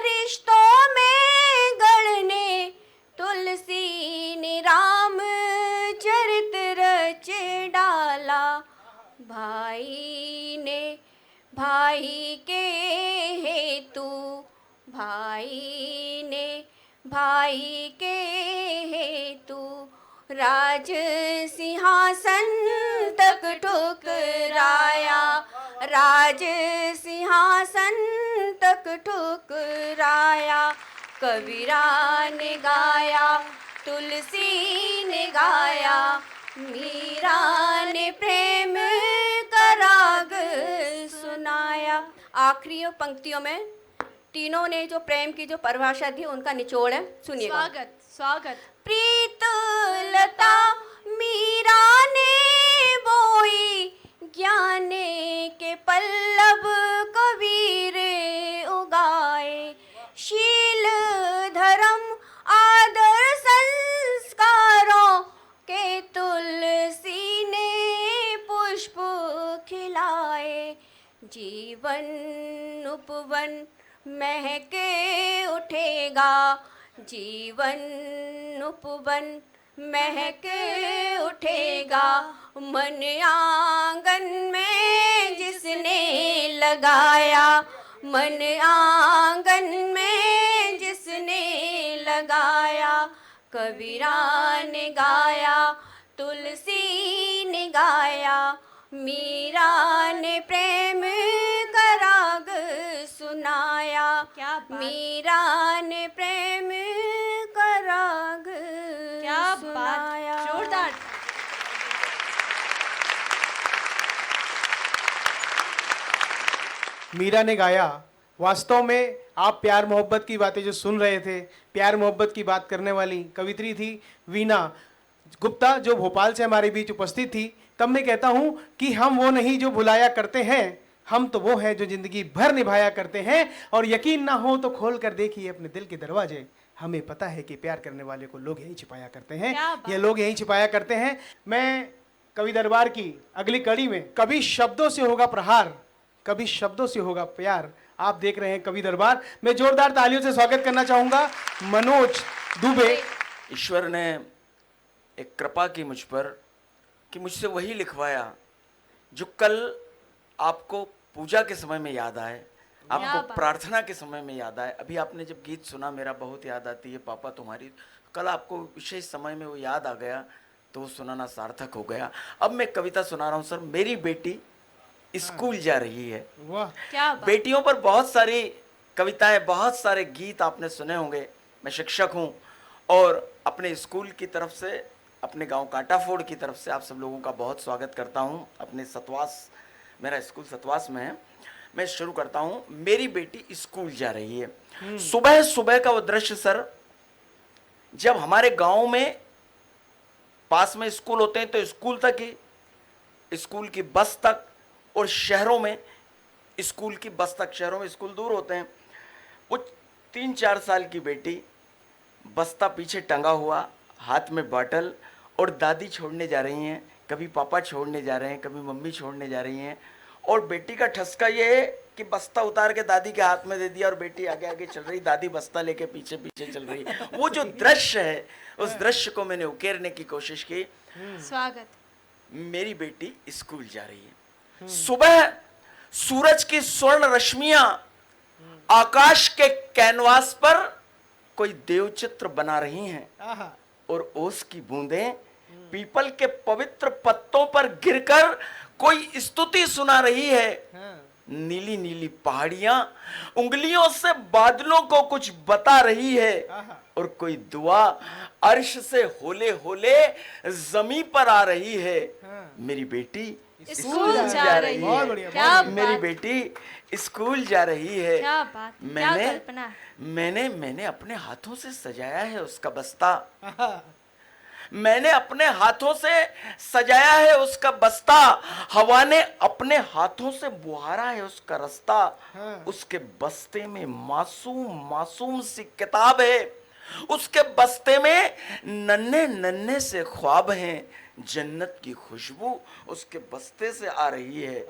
रिश्तों में गढ़ने, तुलसी ने राम चरित रच डाला। भाई ने भाई के हेतु, भाई ने भाई के हेतु, राज सिंहासन तक ठुकराया, राज सिंहासन तक ठुकराया। कबीरा ने गाया, तुलसी ने गाया, मीरा ने प्रेम का राग सुनाया। आखिरी पंक्तियों में तीनों ने जो प्रेम की जो परिभाषा दी उनका निचोड़ है, सुनिए। स्वागत स्वागत। प्रीत लता मीरा ने बोई, ज्ञान के पल्लव कबीर उगाए। शील धर्म आदर संस्कारों के तुलसी ने पुष्प खिलाए। जीवन उपवन महके उठेगा, जीवन उपवन महके उठेगा। मन आंगन में जिसने लगाया, मन आंगन में जिसने लगाया। कबीरा ने गाया, तुलसी ने गाया, मीरा ने प्रेम का राग सुनाया। क्या बात। मीरा ने प्रेम का राग क्या बात। सुनाया। जोरदार। मीरा ने गाया। वास्तव में आप प्यार मोहब्बत की बातें जो सुन रहे थे, प्यार मोहब्बत की बात करने वाली कवित्री थी वीणा गुप्ता, जो भोपाल से हमारे बीच उपस्थित थी। तब मैं कहता हूं कि हम वो नहीं जो भुलाया करते हैं, हम तो वो हैं जो जिंदगी भर निभाया करते हैं। और यकीन ना हो तो खोल कर देखिए अपने दिल के दरवाजे, हमें पता है कि प्यार करने वाले को लोग यही छिपाया करते हैं, ये लोग यही छिपाया करते हैं। मैं कवि दरबार की अगली कड़ी में कभी शब्दों से होगा प्रहार, कभी शब्दों से होगा प्यार। आप देख रहे हैं कवि दरबार। मैं जोरदार तालियों से स्वागत करना चाहूंगा मनोज दुबे। ईश्वर ने एक कृपा की मुझ पर कि मुझसे वही लिखवाया जो कल आपको पूजा के समय में याद आए, आपको प्रार्थना के समय में याद आए। अभी आपने जब गीत सुना, मेरा बहुत याद आती है पापा तुम्हारी, कल आपको विशेष समय में वो याद आ गया, तो वो सुनाना सार्थक हो गया। अब मैं कविता सुना रहा हूँ सर। मेरी बेटी स्कूल जा रही है। वाह, क्या बात। बेटियों पर बहुत सारी कविताएं, बहुत सारे गीत आपने सुने होंगे। मैं शिक्षक हूं और अपने स्कूल की तरफ से, अपने गांव कांटाफोड़ की तरफ से आप सब लोगों का बहुत स्वागत करता हूं। अपने सतवास, मेरा स्कूल सतवास में है। मैं शुरू करता हूं। मेरी बेटी स्कूल जा रही है। सुबह सुबह का वो दृश्य सर, जब हमारे गांव में पास में स्कूल होते हैं तो स्कूल तक ही, स्कूल की बस तक, और शहरों में स्कूल की बस तक, शहरों में स्कूल दूर होते हैं। वो 3-4 साल की बेटी, बस्ता पीछे टंगा हुआ, हाथ में बॉटल, और दादी छोड़ने जा रही हैं कभी पापा छोड़ने जा रहे हैं, कभी मम्मी छोड़ने जा रही हैं, और बेटी का ठसका ये है कि बस्ता उतार के दादी के हाथ में दे दिया और बेटी आगे आगे चल रही, दादी बस्ता लेके पीछे पीछे चल रही। वो जो दृश्य है, उस दृश्य को मैंने उकेरने की कोशिश की। स्वागत। मेरी बेटी स्कूल जा रही है। सुबह सूरज की स्वर्ण रश्मियां आकाश के कैनवास पर कोई देवचित्र बना रही हैं और ओस की बूंदें पीपल के पवित्र पत्तों पर गिरकर कोई स्तुति सुना रही है। नीली नीली पहाड़ियां उंगलियों से बादलों को कुछ बता रही है और कोई दुआ अर्श से होले होले जमीन पर आ रही है। मेरी बेटी स्कूल जा रही है। क्या मेरी बात, बेटी स्कूल जा रही है। क्या बात, क्या कल्पना। मैंने अपने हाथों से सजाया है उसका बस्ता। मैंने अपने हाथों से सजाया है उसका बस्ता। हवा ने अपने हाथों से बुहारा है उसका रास्ता। उसके बस्ते में मासूम मासूम सी किताब है। उसके बस्ते में नन्हे नन्हे से ख्वाब हैं। जन्नत की खुशबू उसके बस्ते से आ रही है।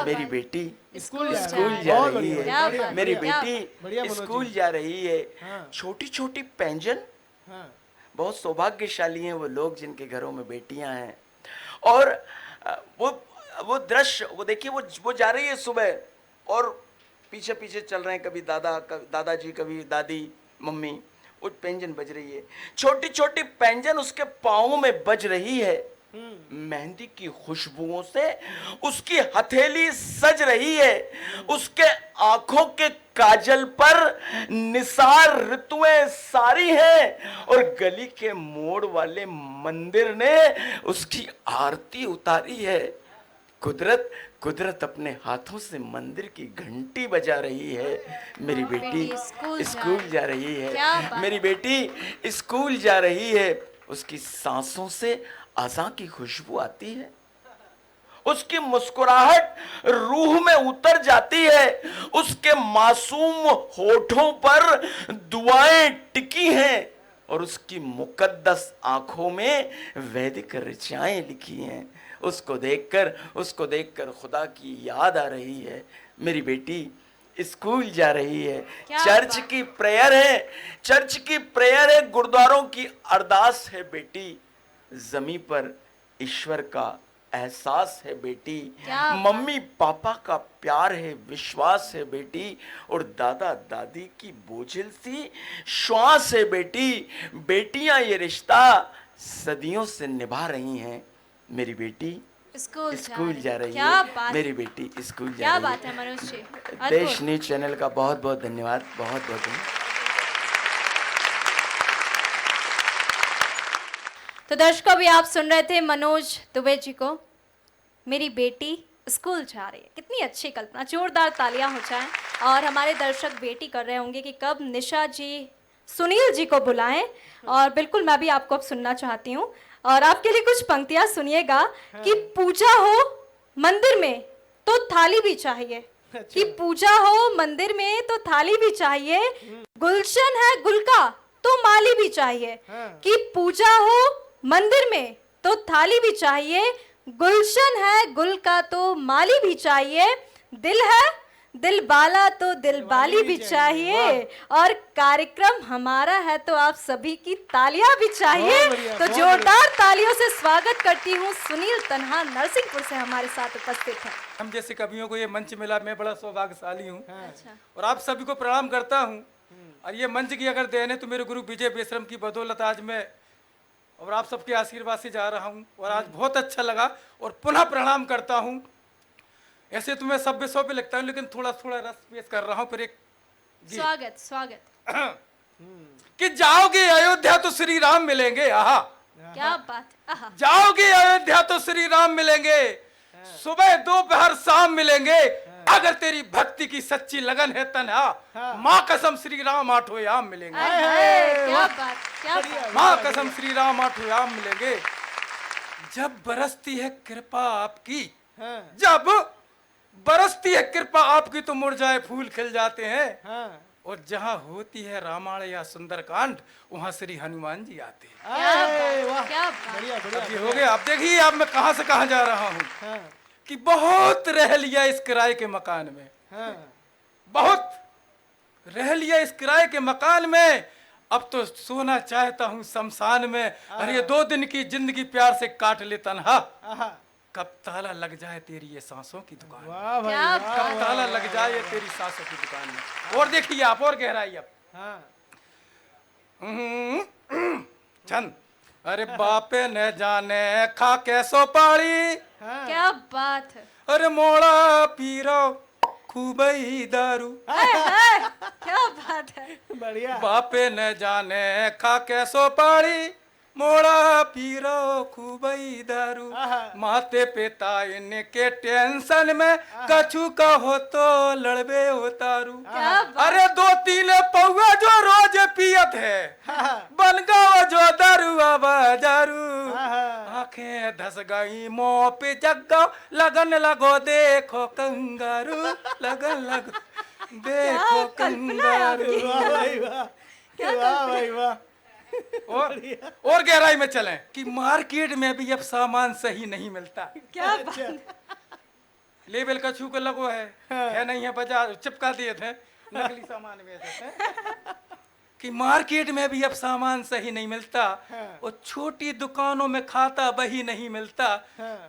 मेरी बेटी स्कूल जा रही है। मेरी बेटी स्कूल जा रही है। छोटी छोटी पैंजन, बहुत सौभाग्यशाली हैं वो लोग जिनके घरों में बेटियां हैं। और वो दृश्य, वो देखिए, वो जा रही है सुबह और पीछे पीछे चल रहे हैं, कभी दादाजी, कभी दादी, मम्मी। वो पैंजन बज रही है, छोटी छोटी पैंजन उसके पाँव में बज रही है। मेहंदी की खुशबुओं से उसकी हथेली सज रही है। उसके आंखों के काजल पर निसार ऋतुएं सारी हैं और गली के मोड़ वाले मंदिर ने उसकी आरती उतारी है। कुदरत अपने हाथों से मंदिर की घंटी बजा रही है। मेरी बेटी स्कूल जा रही है। मेरी बेटी स्कूल जा रही है। उसकी सांसों से अज़ां की खुशबू आती है। उसकी मुस्कुराहट रूह में उतर जाती है। उसके मासूम होठों पर दुआएं टिकी हैं और उसकी मुकद्दस आंखों में वैदिक ऋचाएं लिखी हैं। उसको देखकर खुदा की याद आ रही है। मेरी बेटी स्कूल जा रही है। चर्च की प्रेयर है, गुरुद्वारों की अरदास है बेटी। जमीन पर ईश्वर का एहसास है बेटी। मम्मी पापा का प्यार है, विश्वास है बेटी। और दादा दादी की बोझिल सी श्वास है बेटी। बेटियां ये रिश्ता सदियों से निभा रही हैं। मेरी बेटी स्कूल जा रही है। मेरी बेटी स्कूल जा रही है। क्या बात है मनोज जी। देश न्यूज चैनल का बहुत बहुत धन्यवाद, बहुत बहुत धन्यवाद। तो दर्शकों, भी आप सुन रहे थे मनोज दुबे जी को। मेरी बेटी स्कूल जा रही है, कितनी अच्छी कल्पना। जोरदार तालियां हो जाएं। और हमारे दर्शक वेट ही कर रहे होंगे कि कब निशा जी सुनील जी को बुलाएं। और बिल्कुल मैं भी आपको अब सुनना चाहती हूँ और आपके लिए कुछ पंक्तियां सुनिएगा। कि पूजा हो मंदिर में तो थाली भी चाहिए। कि पूजा हो मंदिर में तो थाली भी चाहिए। गुलशन है गुल का तो माली भी चाहिए। कि पूजा हो मंदिर में तो थाली भी चाहिए। गुलशन है गुल का तो माली भी चाहिए। दिल है दिल बाला तो दिल बाली भी चाहिए। और कार्यक्रम हमारा है तो आप सभी की तालियां भी चाहिए। तो जोरदार तालियों से स्वागत करती हूँ सुनील तन्हा नरसिंहपुर से हमारे साथ उपस्थित है। हम जैसे कवियों को ये मंच मिला, मैं बड़ा सौभाग्यशाली हूँ। और आप सभी को प्रणाम करता हूँ। और ये मंच की अगर देन है तो मेरे गुरु विजय बेशरम की बदौलत आज मैं और आप सबके आशीर्वाद से जा रहा हूँ। और आज बहुत अच्छा लगा और पुनः प्रणाम करता हूँ। ऐसे तो मैं सभ्य सौ पे लगता हूँ, लेकिन थोड़ा थोड़ा रस पेश कर रहा हूँ। फिर एक स्वागत कि जाओगे अयोध्या तो श्री राम मिलेंगे। आहा, क्या बात। जाओगे अयोध्या तो श्री राम मिलेंगे। सुबह दोपहर शाम मिलेंगे। अगर तेरी भक्ति की सच्ची लगन है तन्हा, माँ कसम श्री राम आठों याम मिलेंगे। क्या बात, क्या बात। माँ कसम श्री राम आठों याम मिलेंगे। जब बरसती है कृपा आपकी, जब बरसती है कृपा आपकी तो मुरझाए फूल खिल जाते हैं। और जहाँ होती है रामायण या सुंदरकांड वहाँ श्री हनुमान जी आते हैं। क्या बात। बढ़िया बढ़िया अब ये हो गया। अब देखिए अब मैं कहाँ से कहाँ जा रहा हूँ हाँ कि बहुत रह लिया इस किराए के मकान में, हाँ बहुत रह लिया इस किराए के मकान में, अब तो सोना चाहता हूँ शमशान में। अरे 2 दिन की जिंदगी प्यार से काट ले तन्हा, आहा, कब ताला लग जाए तेरी ये सांसों की दुकान में, वाह भाई क्या वाह, कब ताला लग जाए तेरी सांसों की दुकान में। और देखिए आप और गहराई अब हाँ छन। अरे बापे न जाने खा कैसो पाड़ी, हाँ क्या बात है। अरे मोड़ा पीरो खूब ही दारू, क्या बात है। बढ़िया बापे न जाने खा कैसो पाड़ी, मोड़ा पीरो खूब ही दारू। आहा। माते पिता इनके टेंशन में कछु कहो तो लड़बे उतारू। क्या बात। अरे 2-3 पौआ जो रोज पियत है, बन गओ जो दारुआ बाजारू। आहा। आंखें धस गई मुंह पे जग्गा, लगन लगो देखो कंगारू, लगन लगो देखो कंगारू। वाह भाई वाह वाह भाई वाह और गहराई में चलें कि मार्केट में भी अब सामान सही नहीं मिलता। क्या बात। लेबल का छू के लगो है नहीं है, बाजार चिपका दिए थे नकली सामान बेचते हैं। कि मार्केट में भी अब सामान सही नहीं मिलता, और छोटी दुकानों में खाता वही नहीं मिलता।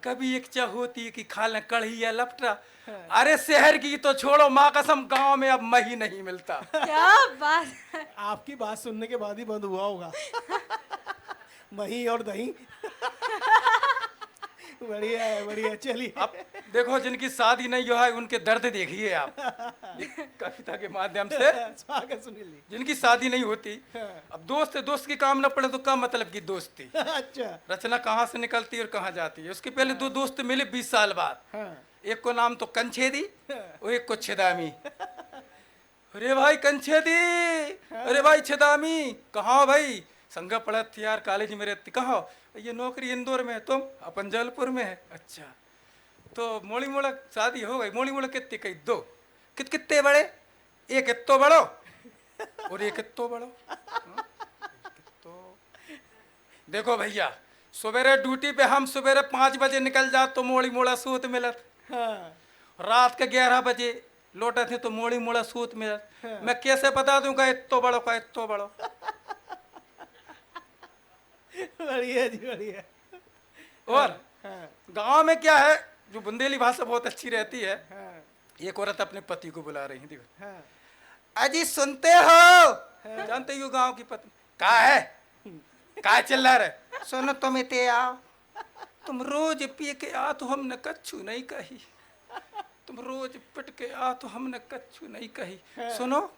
कभी एक चाह होती है कि खा लें कढ़ी या लपटा, अरे शहर की तो छोड़ो माँ कसम गांव में अब मही नहीं मिलता। क्या बात है। आपकी बात सुनने के बाद ही बंद हुआ होगा मही और दही बढ़िया है बढ़िया। चलिए अब देखो जिनकी शादी नहीं हुआ है उनके दर्द देखिए आप कविता के माध्यम से। स्वागत सुनील जी। जिनकी शादी नहीं होती, अब दोस्त दोस्त के काम न पड़े तो क्या मतलब की दोस्ती। अच्छा रचना कहाँ से निकलती है और कहाँ जाती है। उसके पहले 2 दोस्त मिले 20 साल बाद, हाँ एक को नाम तो कंछेदी और एक को छिदामी। अरे भाई कंछेदी, अरे भाई छिदामी, कहाँ हो भाई? संगा पढ़त थी यार कॉलेज में रहती। कहाँ हो? ये नौकरी इंदौर में है, तुम अपन जलपुर में है। अच्छा तो मोड़ी मोड़ा शादी हो गई। मोड़ी मोड़ा कितने कही 2 कितने बड़े, एक इत्तो बड़ो और एक इत्तो बड़ो। तो देखो भैया सवेरे ड्यूटी पे हम सवेरे 5 बजे निकल जा तो मोड़ी मोड़ा सूत मिलत, हाँ रात के 11 बजे लौटे थे तो मोड़ी मोड़ा सूत मिलत। मैं कैसे बता दूं का इत्तो बड़ो का इत्तो बड़ो। बढ़िया जी बढ़िया। और हाँ गांव में क्या है, जो बुंदेली भाषा बहुत अच्छी रहती है। हाँ एक औरत अपने पति को बुला रही थी, हाँ अजी सुनते हो? जानते हो गांव की पत्नी कहा है, कहा चिल्ला रहे? सुनो तुम इते आओ, तुम रोज पी के आ तो हमने कच्छू नहीं कही, तुम रोज पिट के आ तो हमने कच्छू नहीं कही। सुनो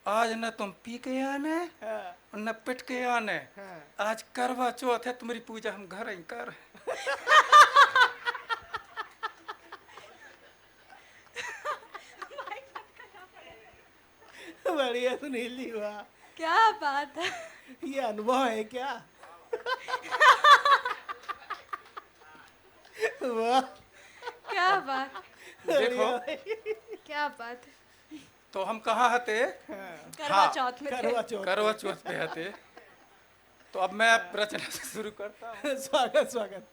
आज न तुम पी के आने और न पिट के आने, आज करवा चौथ है, तुम्हारी पूजा हम घर ही कर। बढ़िया सुनील जी वाह। क्या बात है। ये अनुभव है क्या? वाह क्या बात। देखो क्या बात है। तो हम कहाँ हते? करवा चौथ में थे। करवा चौथ। करवा चौथ पे हते। तो अब मैं रचना से शुरू करता हूँ। स्वागत स्वागत।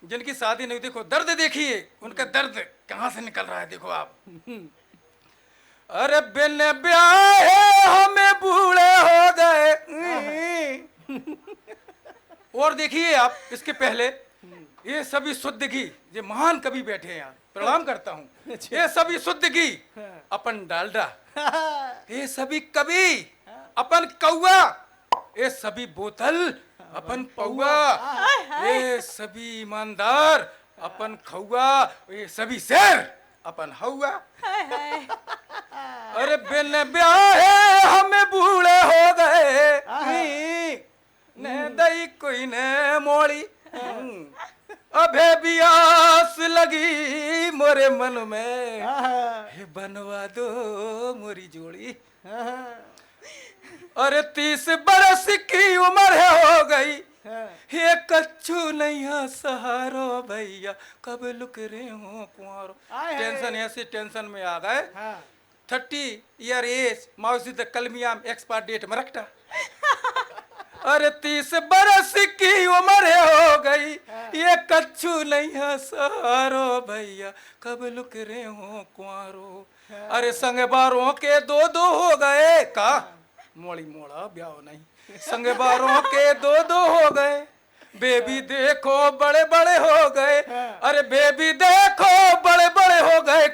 जिनकी शादी नहीं, देखो दर्द देखिए उनका दर्द कहाँ से निकल रहा है, देखो आप। अरे बिन ब्याहे हमें बूढ़े हो गए। और देखिए आप इसके पहले ये सभी शुद्ध घी, ये महान कवि बैठे हैं यहाँ, प्रणाम करता हूँ। ये सभी शुद्ध घी अपन डालडा, ये सभी कवि अपन कौआ, ये सभी बोतल अपन पौआ, ये सभी ईमानदार अपन खौआ, ये सभी शेर अपन हौआ। अरे बिन ब्याहे हमें बूढ़े हो गए, न दई कोई न मोड़ी, अभे भी आस लगी मोरे मन में, हे बनवा दो मोरी जोड़ी। अरे 30 बरस की उम्र है हो गई, ये कच्चू नैया सहारो भैया, कब लुक रहे हो कुंवारो। टेंशन ऐसे टेंशन में आ गए 30 ईयर एज मौजूद कलमियाम एक्सपायर डेट में रखता। अरे 30 बरस की उम्र हो गई, ये कच्चू नहीं है सारो भैया, कब लुक रहे हो कुआरो। अरे संग बारों के 2 हो गए का, मोड़ी मोड़ा ब्याह नहीं, संग बारों के 2 हो गए। बेबी देखो बड़े बड़े हो गए, अरे बेबी देखो बड़े बड़े हो गए।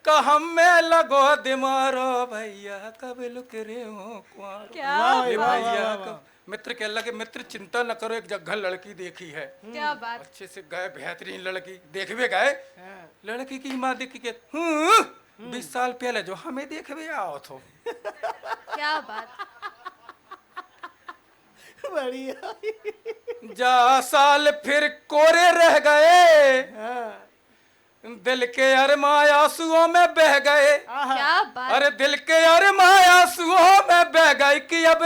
कहम में लगो दिमारो भैया, कब लुक रहे हो कुआरो। क्या भैया मित्र के लगे, मित्र चिंता न करो, एक जगह लड़की देखी है, क्या बात। अच्छे से गए, बेहतरीन लड़की देखवे गए। लड़की की माँ देखी के 20 साल पहले जो हमें देखवे आओ थो। क्या बात। बढ़िया। जा साल फिर कोरे रह गए, दिल के अरमा आंसुओं में बह गए। क्या बात। अरे दिल के अरमा आंसुओं में बह गए कि अब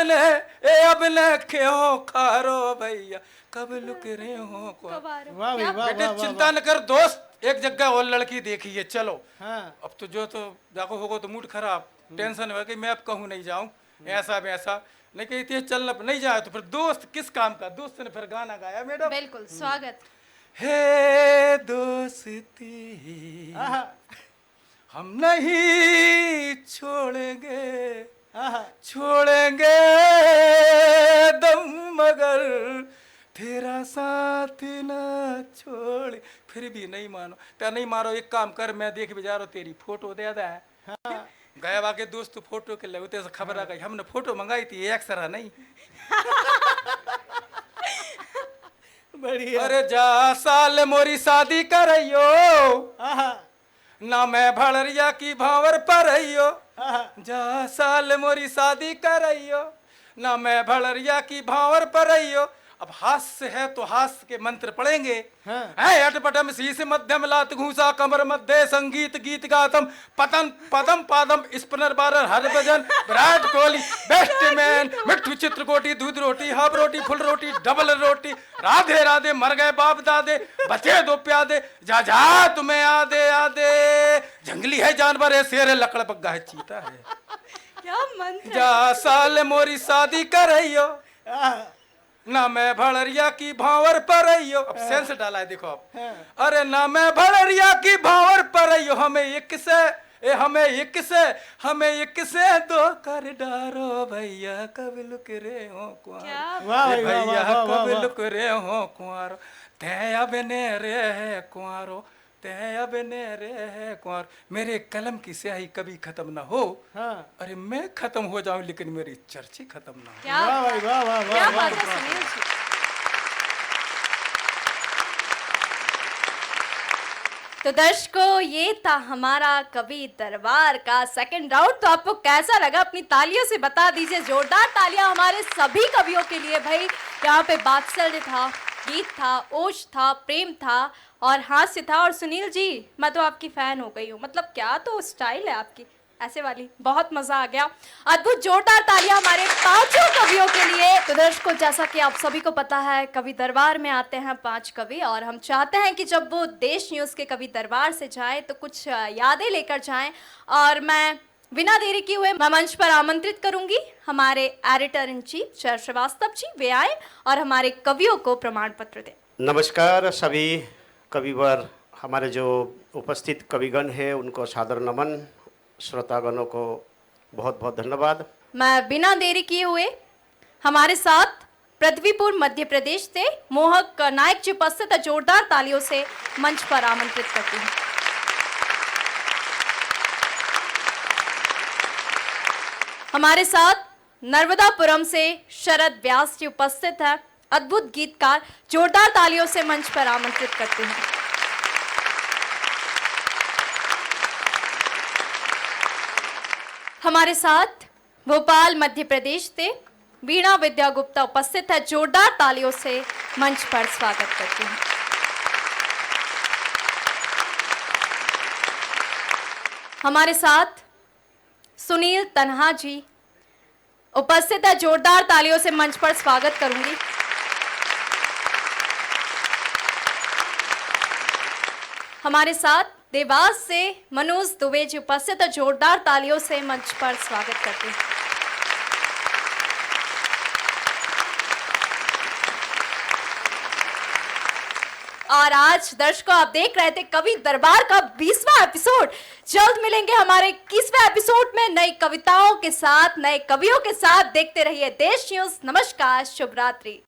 ने क्यों खारो भैया, कब लुक रहे हो को। वाह भाई, वाह, बेटे वाह, चिंता न कर दोस्त, एक जगह और लड़की देखी है, चलो। हाँ। अब तो जो तो जाको होगा तो मूड खराब, टेंशन हो कि मैं अब कहूँ नहीं जाऊं, ऐसा वैसा नहीं कहती है, चलना नहीं जाए तो फिर दोस्त किस काम का। दोस्त ने फिर गाना गाया मैडम, बिल्कुल स्वागत। हे दोस्ती हम नहीं छोड़ेंगे दम मगर तेरा साथ ना छोड़। फिर भी नहीं मानो, क्या नहीं मारो, एक काम कर, मैं देख भी जा रहा हूँ, तेरी फोटो दे दा है। गए वाके दोस्त फोटो के लिए से खबर आ गई, हमने फोटो मंगाई थी, एक्सरा नहीं। बढ़िया। अरे जा साल मोरी शादी करइयो, ना मैं भड़रिया की भावर परइयो। जा साल मोरी शादी करइयो, ना मैं भड़रिया की भावर परइयो। अब हास्य है तो हास्य के मंत्र पढ़ेंगे। है अटपटम शीश मध्यम लात घूसा कमर मध्य संगीत गीत गातम पतन पदम पादम स्पिनर बारर हरभजन विराट कोहली बेस्टमैन मिट्ठू चित्रकोटी दूध रोटी हाफ रोटी फुल रोटी डबल रोटी राधे राधे मर गए बाप दादे बचे 2 प्यादे जा जा तुम्हें आदे आदे जंगली है जानवर है शेर है लकड़ पग्गा है चीता है। क्या मंत्र। जा साल मोरी शादी करइयो, ना मैं भड़रिया की भावर परइयो। अब सेंस डाला है देखो अब। अरे ना मैं भड़रिया की भावर परइयो, हमें एक से 2 कर डारो भैया, कब लुक रहे हो कुआरो। भैया कब लुक रहे हो कुआरो, ते अब ने रे है कुआरो, ते अब ने रे है कुआरो। मेरे कलम की स्याही कभी खत्म ना हो। अरे मैं खत्म हो जाऊं लेकिन मेरी चर्चे खत्म ना हो। क्या क्या बात है सुनील जी। तो दर्शकों, ये था हमारा कवि दरबार का सेकंड राउंड। तो आपको कैसा लगा अपनी तालियों से बता दीजिए। जोरदार तालियां हमारे सभी कवियों के लिए भाई। यहाँ पे बात्सल्य था, गीत था, ओज था, प्रेम था और हास्य था। और सुनील जी, मैं तो आपकी फैन हो गई हूँ, मतलब क्या तो स्टाइल है आपकी, ऐसे वाली, बहुत मजा आ गया। अद्भुत जोरदार तालियां हमारे 5 कवियों के लिए। तो दर्शकों, जैसा कि आप सभी को पता है, कवि दरबार में आते हैं 5 कवि और हम चाहते हैं कि जब वो देश न्यूज़ के कवि दरबार से जाए तो कुछ यादें लेकर जाएं। और मैं बिना देरी किए हुए मैं मंच पर आमंत्रित करूंगी हमारे एडिटर इन चीफ जय श्रीवास्तव जी, वे आए और हमारे कवियों को प्रमाण पत्र दें। नमस्कार सभी कविवर, हमारे जो उपस्थित कविगण हैं उनको सादर नमन, श्रोतागणों को बहुत बहुत धन्यवाद। मैं बिना देरी किए हुए हमारे साथ पृथ्वीपुर मध्य प्रदेश से मोहक नायक जी उपस्थित है, जोरदार तालियों से मंच पर आमंत्रित करती हूँ। हमारे साथ नर्मदापुरम से शरद व्यास जी उपस्थित है, अद्भुत गीतकार, जोरदार तालियों से मंच पर आमंत्रित करते हैं। हमारे साथ भोपाल मध्य प्रदेश से वीणा विद्या गुप्ता उपस्थित है, जोरदार तालियों से मंच पर स्वागत करते हैं। हमारे साथ सुनील तन्हा जी उपस्थित है, जोरदार तालियों से मंच पर स्वागत करूंगी। हमारे साथ देवास से मनोज दुबे जी उपस्थित और जोरदार तालियों से मंच पर स्वागत करते हैं। और आज दर्शकों आप देख रहे थे कवि दरबार का 20वां एपिसोड। जल्द मिलेंगे हमारे 21वें एपिसोड में नई कविताओं के साथ, नए कवियों के साथ। देखते रहिए देश न्यूज। नमस्कार, शुभ रात्रि।